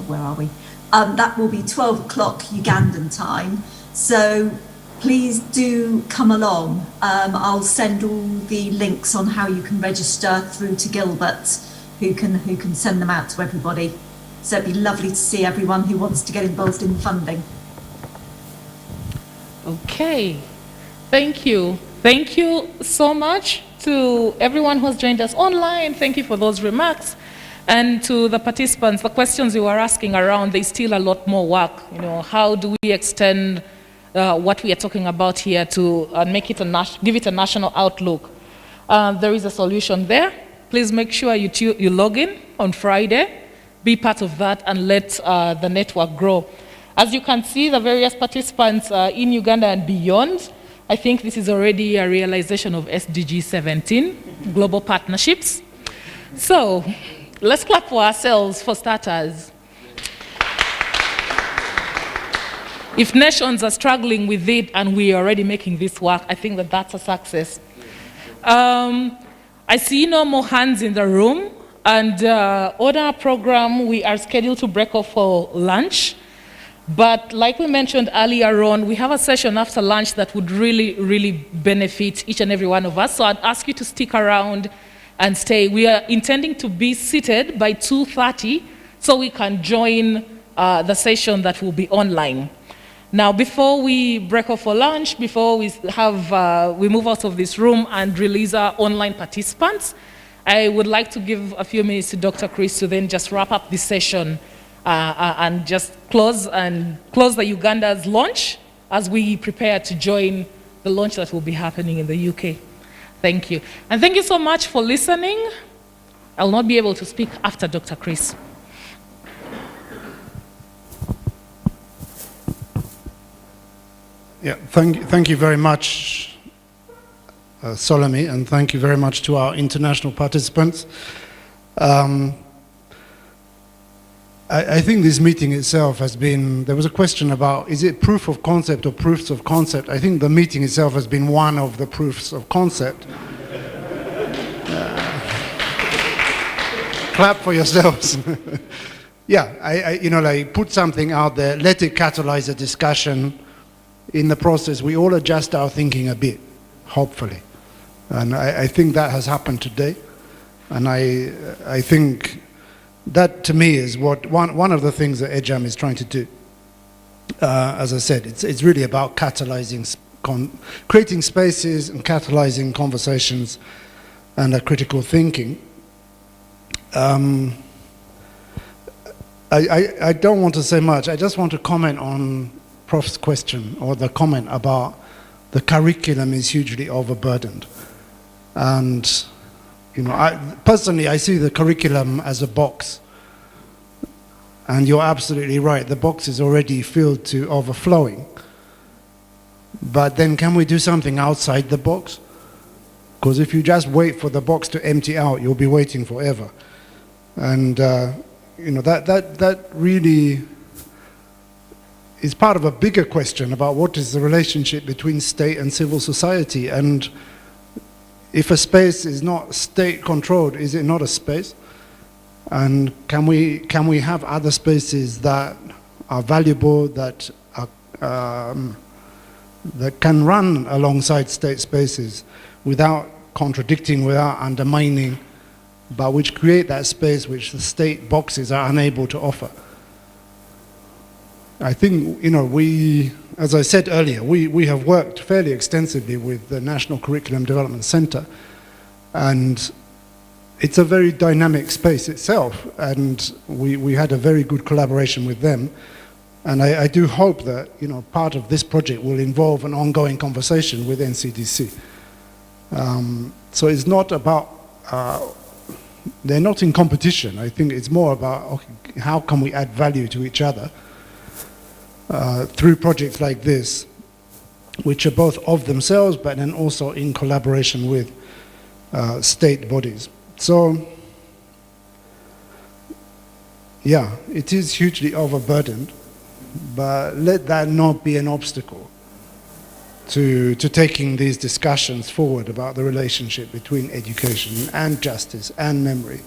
where are we? That will be 12 o'clock Ugandan time. So please do come along. I'll send all the links on how you can register through to Gilbert, who can send them out to everybody. So it'd be lovely to see everyone who wants to get involved in funding. Okay, thank you. Thank you so much to everyone who has joined us online. Thank you for those remarks. And to the participants, the questions you were asking around, there's still a lot more work. You know, how do we extend what we are talking about here to make it give it a national outlook? There is a solution there. Please make sure you log in on Friday, be part of that, and let the network grow. As you can see, the various participants in Uganda and beyond, I think this is already a realization of SDG 17, global partnerships. So let's clap for ourselves for starters. If nations are struggling with it and we are already making this work, I think that that's a success. I see no more hands in the room, and on our program, we are scheduled to break off for lunch. But like we mentioned earlier on, we have a session after lunch that would really, really benefit each and every one of us. So I'd ask you to stick around and stay. We are intending to be seated by 2:30 so we can join the session that will be online. Now, before we break off for lunch, before we move out of this room and release our online participants, I would like to give a few minutes to Dr. Chris to then just wrap up this session and just close the Uganda's launch as we prepare to join the launch that will be happening in the UK. Thank you. And thank you so much for listening. I'll not be able to speak after Dr. Chris. Yeah, thank you very much, Solomon, and thank you very much to our international participants. I think this meeting itself has been, there was a question about, is it proof of concept or proofs of concept? I think the meeting itself has been one of the proofs of concept. Clap for yourselves. Yeah, like put something out there, let it catalyze a discussion. In the process, we all adjust our thinking a bit, hopefully. And I think that has happened today. And I think that, to me, is what one of the things that EdJAM is trying to do. As I said, it's really about catalyzing, creating spaces and catalyzing conversations and critical thinking. I don't want to say much. I just want to comment on Prof's question, or the comment about the curriculum is hugely overburdened. And, personally, I see the curriculum as a box. And you're absolutely right, the box is already filled to overflowing. But then can we do something outside the box? Because if you just wait for the box to empty out, you'll be waiting forever. And, that really is part of a bigger question about what is the relationship between state and civil society. And if a space is not state-controlled, is it not a space? And can we have other spaces that are valuable, that can run alongside state spaces without contradicting, without undermining, but which create that space which the state boxes are unable to offer? I think, as I said earlier, we have worked fairly extensively with the National Curriculum Development Center, and it's a very dynamic space itself, and we had a very good collaboration with them. And I do hope that, part of this project will involve an ongoing conversation with NCDC. So it's not about, they're not in competition. I think it's more about how can we add value to each other through projects like this, which are both of themselves, but then also in collaboration with state bodies. So, yeah, it is hugely overburdened, but let that not be an obstacle to taking these discussions forward about the relationship between education and justice and memory.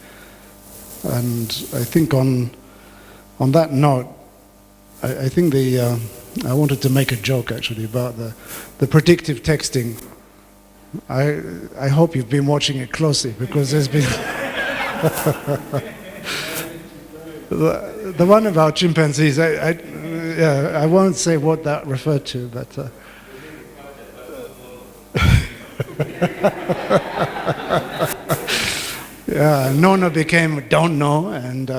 And I think on that note, I think I wanted to make a joke actually about the predictive texting. I hope you've been watching it closely, because there's been the one about chimpanzees. I won't say what that referred to, but yeah, Nono became don't know, and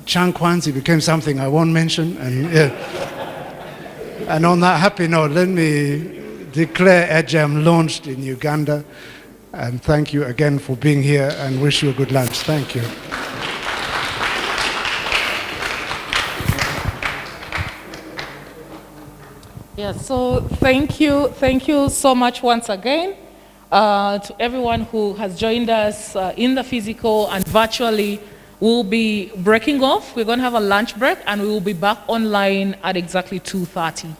Chan Kwanzi became something I won't mention, and and on that happy note, let me declare EdJAM launched in Uganda, and thank you again for being here, and wish you a good lunch. Thank you. Yeah, so thank you so much once again to everyone who has joined us in the physical and virtually. We'll be breaking off. We're going to have a lunch break, and we will be back online at exactly 2:30.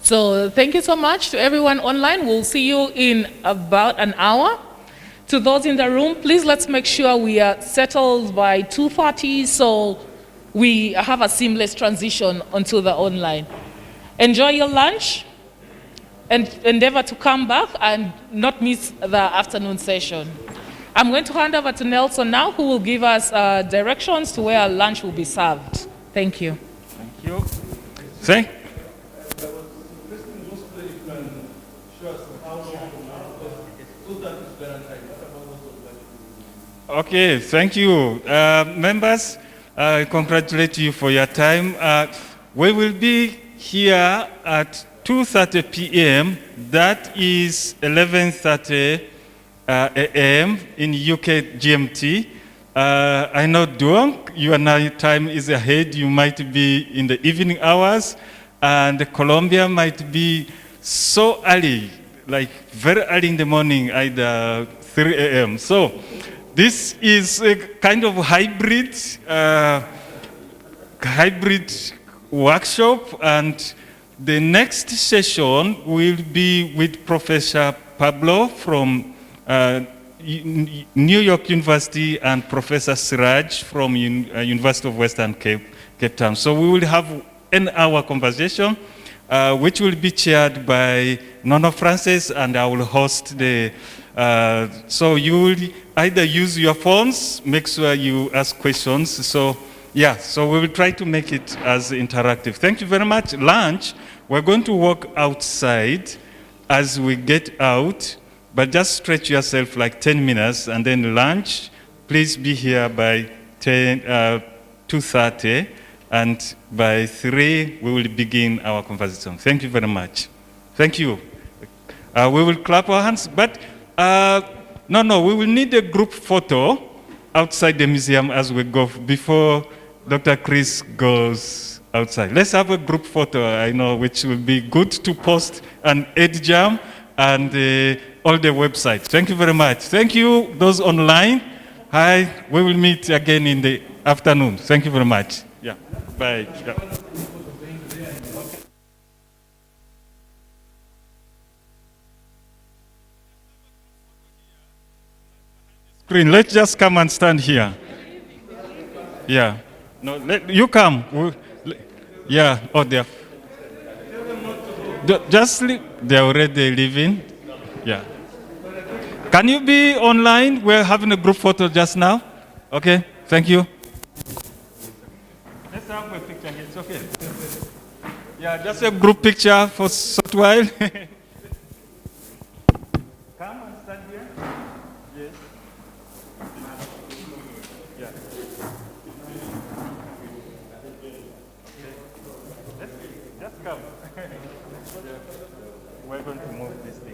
So thank you so much to everyone online. We'll see you in about an hour. To those in the room, please let's make sure we are settled by 2:30 so we have a seamless transition onto the online. Enjoy your lunch and endeavor to come back and not miss the afternoon session. I'm going to hand over to Nelson now, who will give us directions to where our lunch will be served. Thank you. Thank you. Thank Okay, thank you. Members, I congratulate you for your time. We will be here at 2:30 p.m. That is 11:30 a.m. in UK GMT. I know Duong, your time is ahead. You might be in the evening hours, and Colombia might be so early, like very early in the morning, either 3 a.m. So this is a kind of hybrid workshop, and the next session will be with Professor Pablo from New York University and Professor Siraj from University of Western Cape Town. So we will have an hour conversation, which will be chaired by Nono Francis, and I will host the, so you will either use your phones, make sure you ask questions. So yeah, so we will try to make it as interactive. Thank you very much. Lunch, we're going to walk outside as we get out, but just stretch yourself like 10 minutes, and then lunch, please be here by 2:30, and by 3, we will begin our conversation. Thank you very much. Thank you. We will clap our hands, but no, we will need a group photo outside the museum as we go, before Dr. Chris goes outside. Let's have a group photo, I know, which will be good to post on EdJAM and all the websites. Thank you very much. Thank you, those online. Hi, we will meet again in the afternoon. Thank you very much. Yeah, bye. Yeah. Screen, let's just come and stand here. Yeah. No, you come. Yeah, oh, they're just leave. They're already leaving. Yeah. Can you be online? We're having a group photo just now. Okay, thank you. Let's have a picture here. It's okay. Yeah, just a group picture for a short while. Come and stand here. Yes. Yeah. Just come. We're going to move this.